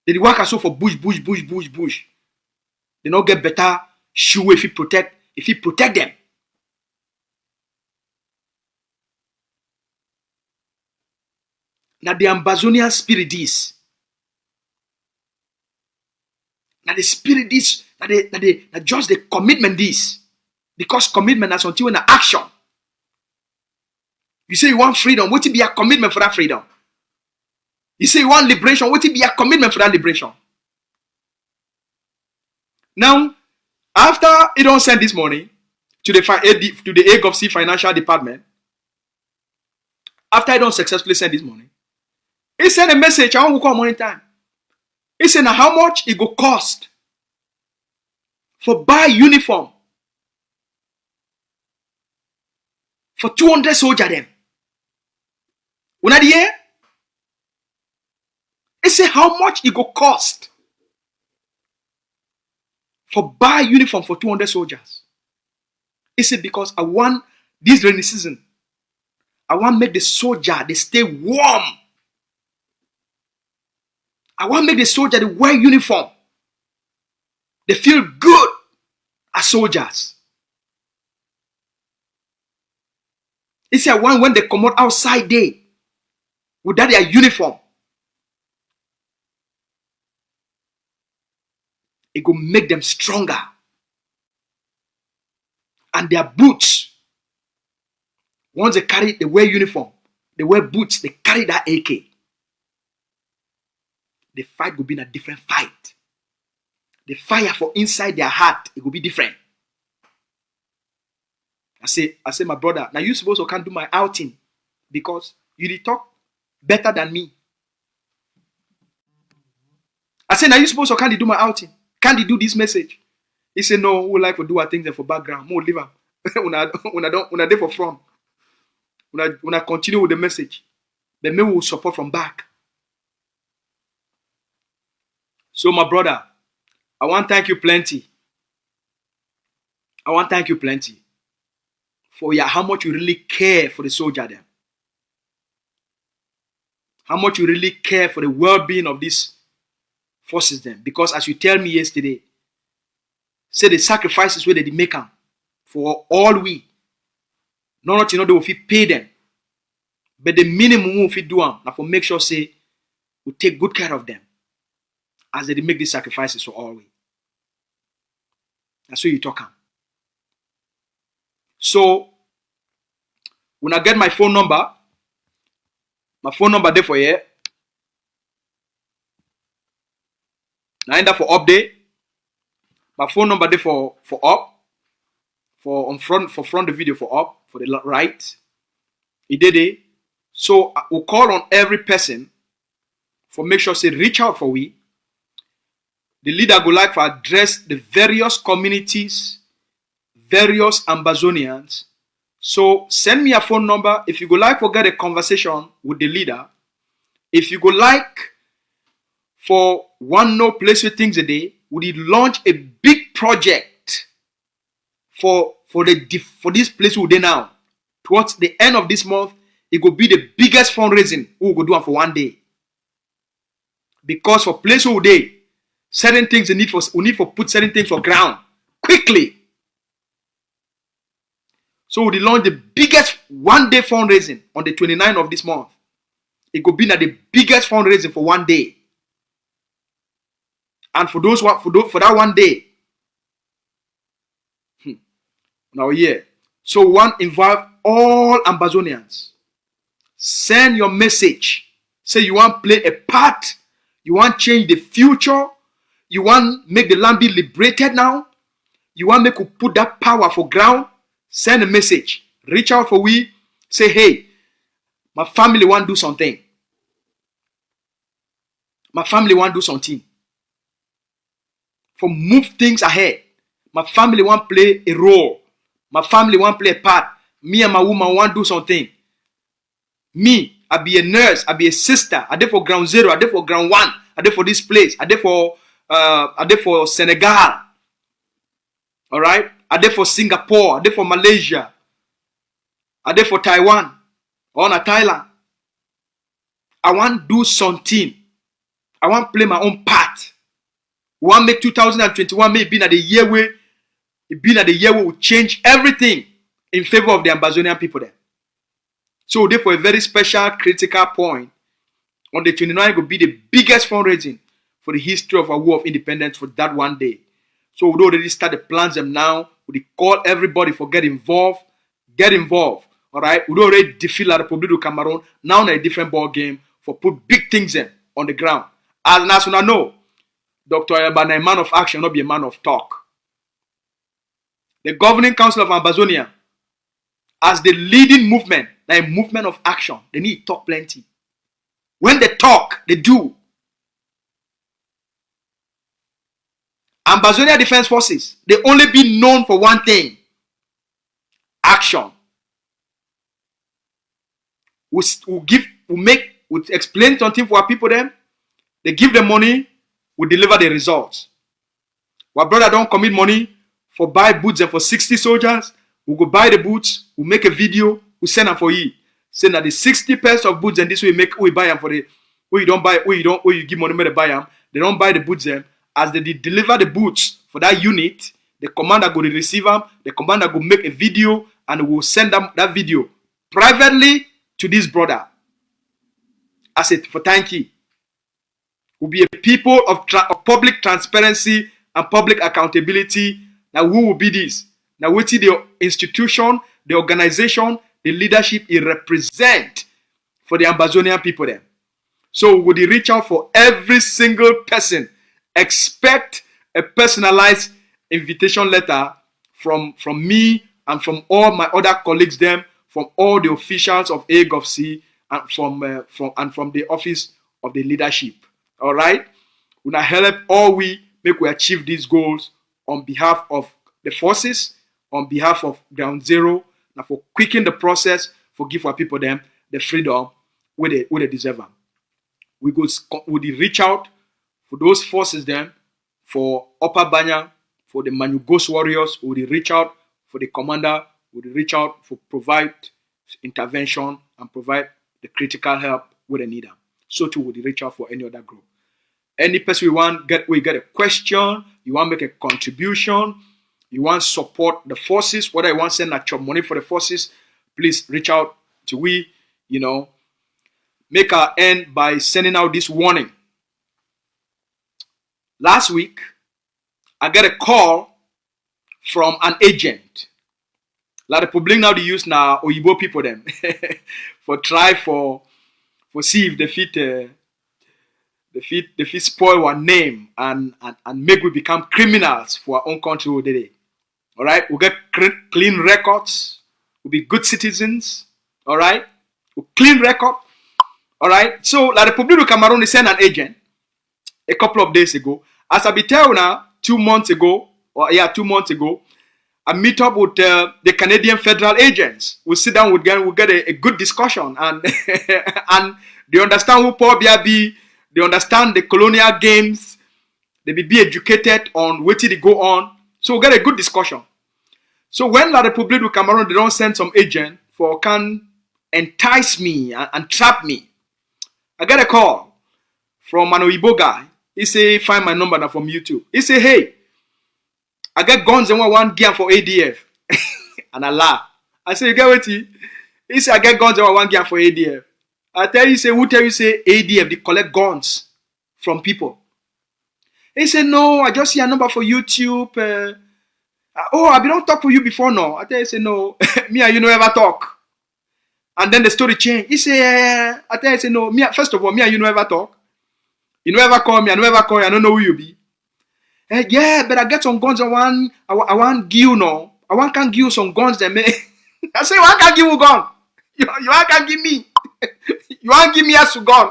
[SPEAKER 1] They work also for bush. They not get better shoe if he protect them. Now the Ambazonian spirit is. Now the spirit is. Now just the commitment is. Because commitment is until in action. You say you want freedom, what will be a commitment for that freedom? You say you want liberation, what will be a commitment for that liberation? Now, after he don't send this money to the AGOVC financial department, after he don't successfully send this money, he sent a message, I want to call money time. He said, now how much it go cost for buy uniform for 200 soldiers them? Una the year? He say how much it go cost for buy uniform for 200 soldiers. He said because I want this rainy season, I want make the soldier they stay warm. I want make the soldier they wear uniform. They feel good as soldiers. He said when they come out outside there with that their uniform, it go make them stronger. And their boots, once they wear uniform, they wear boots, they carry that AK. The fight will be in a different fight. The fire for inside their heart, it will be different. I say, my brother, now you suppose I can't do my outing because you did talk better than me. I say, now you suppose I can't do my outing. Can't you do this message? He said, no, we like to do our things for background. More leave them. Una there for front. Una continue with the message. But me will support from back. So my brother, I want to thank you plenty. I want to thank you plenty for how much you really care for the soldier then. How much you really care for the well-being of these forces then. Because as you tell me yesterday, say the sacrifices where they make them for all we. Not they will pay them. But the minimum we do them, now for make sure say we take good care of them as they make these sacrifices for all we. That's what you talk on. So when I get my phone number there for you. Now end up for update. My phone number there for up. For front the video for up, for the right. It did it. So I will call on every person for make sure say reach out for we. The leader would like to address the various communities, various Ambazonians. So send me a phone number if you would like to get a conversation with the leader. If you would like for one no place with things a day, we launch a big project for this place we do now. Towards the end of this month, it will be the biggest fundraising we will do for one day. Because for place we do, certain things we need for put certain things for ground quickly. So we launch the biggest one day fundraising on the 29th of this month. It could be the biggest fundraising for one day. And for that one day. Now yeah. So one involve all Ambazonians. Send your message. Say you want to play a part. You want to change the future. You want to make the land be liberated now. You want to make you put that power for ground. Send a message. Reach out for we. Say, hey, my family want to do something. My family want to do something. For move things ahead. My family want to play a role. My family want to play a part. Me and my woman want to do something. Me, I be a nurse. I be a sister. I there for ground zero. I there for ground one. I there for this place. I there for Senegal. All right. I there for Singapore. I there for Malaysia. I there for Taiwan. Or na Thailand. I want to do something. I want to play my own part. We want to make 2021 maybe the year where we will change everything in favor of the Ambazonian people there. So therefore a very special critical point on the 29th will be the biggest fundraising for the history of our war of independence for that one day. So we already start the plans them now. We call everybody for get involved. Get involved. All right. We already defeat La Republic of Cameroon. Now in a different ball game for put big things in on the ground. As soon as I know, Dr. Ayabana, a man of action, not be a man of talk. The Governing Council of Ambazonia, as the leading movement, like a movement of action, they need to talk plenty. When they talk, they do. Ambazonia Defense Forces, they only be known for one thing. Action. We'll explain something for our people then. They give the money, we deliver the results. Our brother don't commit money for buy boots and for 60 soldiers. We go buy the boots, we make a video, we send them for you. Saying that the 60 pairs of boots and this we buy them for the where you give money to buy them. They don't buy the boots them. As they deliver the boots for that unit, the commander go to receive them, the commander go make a video and will send them that video privately to this brother. As it for thank you. Will be a people of public transparency and public accountability. Now who will be this? Now what is the institution, the organization, the leadership it represent for the Ambazonian people then. So would he reach out for every single person? Expect a personalized invitation letter from me and from all my other colleagues them, from all the officials of AGOVC and from the office of the leadership. All right, we now help all we make we achieve these goals on behalf of the forces, on behalf of Ground Zero, now for quickening the process, for give our people them the freedom where they deserve them. We reach out for those forces them, for Upper Banya, for the Manugos warriors. We reach out for the commander. We reach out for provide intervention and provide the critical help where they need them. So too would reach out for any other group. Any person we get a question, you want to make a contribution, you want to support the forces, whether you want to send a chop money for the forces, please reach out to we, make our end by sending out this warning. Last week, I got a call from an agent. Like the public now they use now Oyibo people them for see if they fit spoil our name and make we become criminals for our own country today. All right, we get clean records. We'll be good citizens. All right, we'll clean record. All right, so like the Republic of Cameroon, they sent an agent a couple of days ago. As I be telling now, 2 months ago, I meet up with the Canadian federal agents. We sit down, we get a good discussion, and and they understand who Paul Biya be. They understand the colonial games. They be educated on what they go on. So we get a good discussion. So when La Republique du Cameroon, they don't send some agent for can entice me and trap me. I get a call from an Oyibo guy. He say, find my number now from YouTube. He say, hey, I get guns and one gear for ADF. And I laugh. I say, you get what he? He say, I get guns and one gear for ADF. I tell you, who tell you say ADF, they collect guns from people. He said, no, I just see a number for YouTube. I don't talk for you before, no. I tell you, say, no, me and you no ever talk. And then the story changed. He say, I tell you, say, no, first of all, me and you no ever talk. You no ever call me, I no ever call you, I don't know who you be. Yeah, but I get some guns, I want give you, no. I want can give you some guns, then, I say, I can't give you gun. You can't give me. You want give me a gun.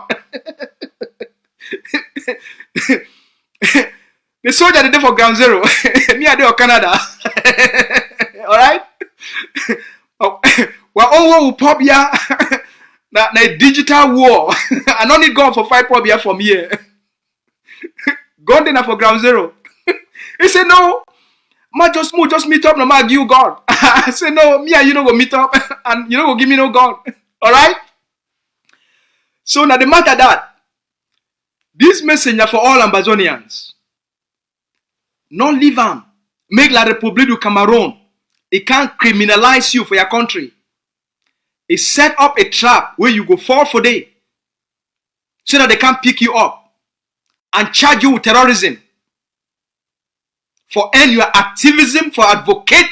[SPEAKER 1] The soldier they there for Ground Zero. Me I there for Canada. Alright? We're all war will pop here. Na digital war. I don't need gun for fight pop here from here. Gun dinner for Ground Zero. He said no. Just meet up, no ma give you gun. I said no, me and you don't go meet up and you don't go give me no gun. Alright? So now the matter that this messenger for all Ambazonians, not leave them. Make La Republique du Cameroon. It can't criminalize you for your country. It set up a trap where you go fall for day so that they can't pick you up and charge you with terrorism for end your activism for advocate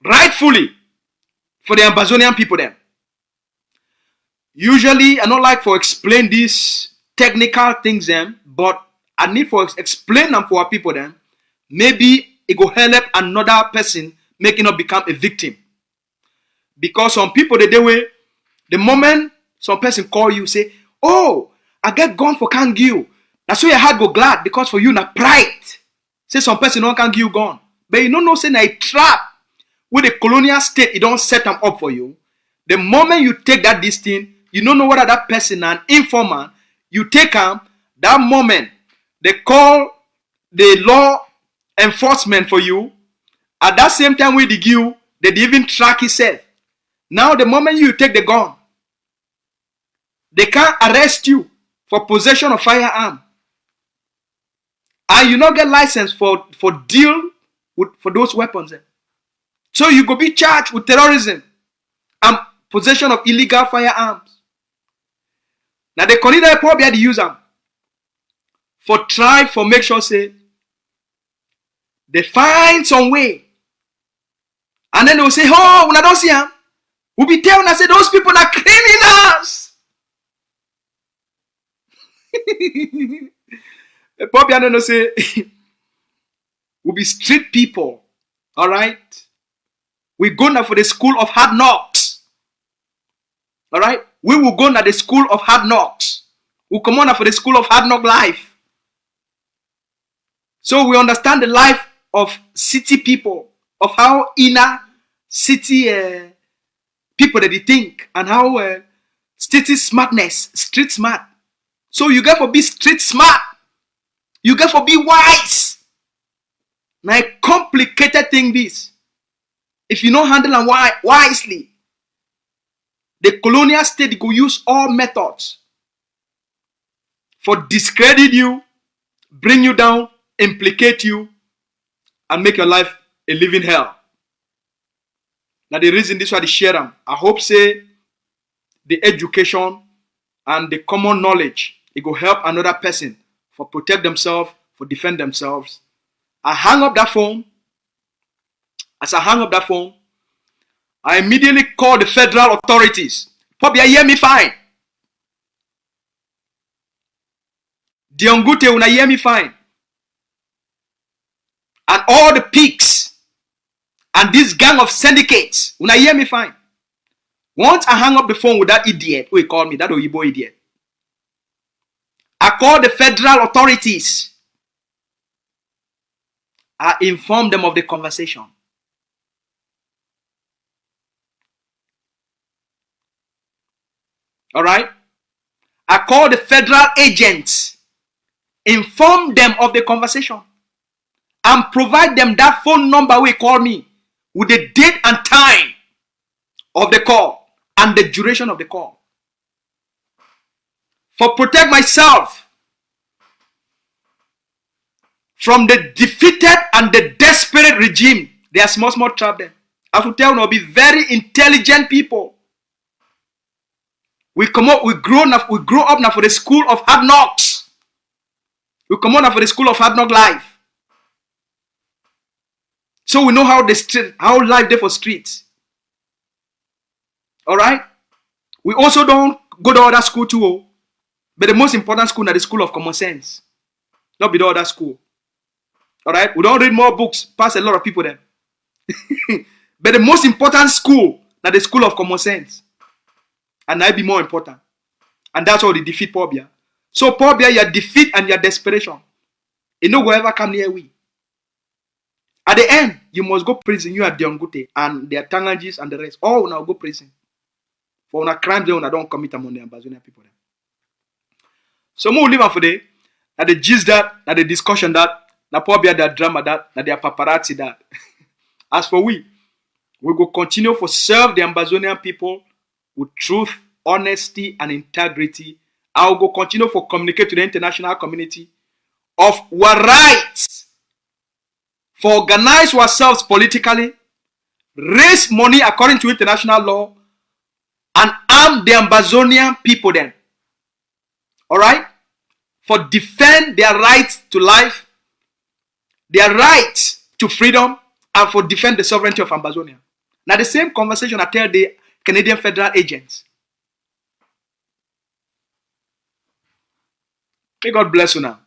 [SPEAKER 1] rightfully for the Ambazonian people then. Usually, I don't like for explain these technical things them, but I need for explain them for our people then. Maybe it go help another person making not become a victim. Because some people the moment some person call you say, oh, I get gun for can't give you. That's why your heart go glad because for you na pride. Say some person don't can give you gun. But you don't know say na a trap with the colonial state, it don't set them up for you. The moment you take that this thing, you don't know whether that person an informant, you take them, that moment, they call the law enforcement for you. At that same time we dig you, they even track itself. Now the moment you take the gun, they can't arrest you for possession of firearm. And you not get license for deal with for those weapons. So you go be charged with terrorism and possession of illegal firearms. Now they consider probably the use them for try for make sure say they find some way. And then they will say, oh, when I don't see them, we'll be telling us say those people are criminals. Probably I don't know say we'll be street people. All right. We go now for the school of hard knocks. All right. We will go now the school of hard knocks. We'll come on now for the school of hard knock life. So we understand the life of city people, of how inner city people that they think, and how city smartness, street smart. So you get for be street smart. You get for be wise. Now a complicated thing this. If you don't handle them wisely, the colonial state go use all methods for discredit you, bring you down, implicate you, and make your life a living hell. Now the reason this why they share them, I hope say the education and the common knowledge, it will help another person for protect themselves, for defend themselves. I hang up that phone. As I hang up that phone, I immediately call the federal authorities. Probably hear me fine. The Ongute una hear me fine. And all the pigs and this gang of syndicates una hear me fine. Once I hang up the phone with that idiot who he called me, that Oyibo idiot, I call the federal authorities. I inform them of the conversation. All right? I call the federal agents, inform them of the conversation, and provide them that phone number we call me with the date and time of the call and the duration of the call. For protect myself from the defeated and the desperate regime, they are small trap them. I will tell you, be very intelligent people. We grow up now for the school of hard knocks. We come out now for the school of hard knock life. So we know how life there for streets. All right. We also don't go to other school too, but the most important school is the school of common sense. Not be the other school. All right. We don't read more books past a lot of people there. But the most important school is the school of common sense. And that be more important. And that's how they defeat Pobia. So Pobia, your defeat and your desperation, it no go ever come near we. At the end, you must go prison. You are Diongute and their Tangangis and the rest. All now go prison. For una crimes they don't commit among the Ambazonian people. So more live for day. That the gist that the discussion that Pobia that drama that their paparazzi that. As for we go continue for serve the Ambazonian people with truth, honesty, and integrity. I will go continue for communicate to the international community of our rights, for organize ourselves politically, raise money according to international law, and arm the Ambazonian people then. Alright? For defend their rights to life, their rights to freedom, and for defend the sovereignty of Ambazonia. Now the same conversation I tell the Canadian federal agents. May God bless you now.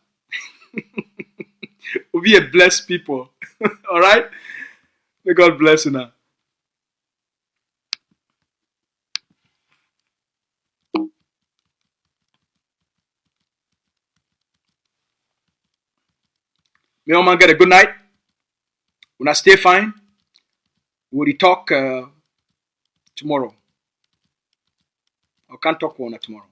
[SPEAKER 1] We'll be a blessed people. All right? May God bless you now. May all man get a good night. When I stay fine, we'll talk tomorrow. I can't talk one tomorrow.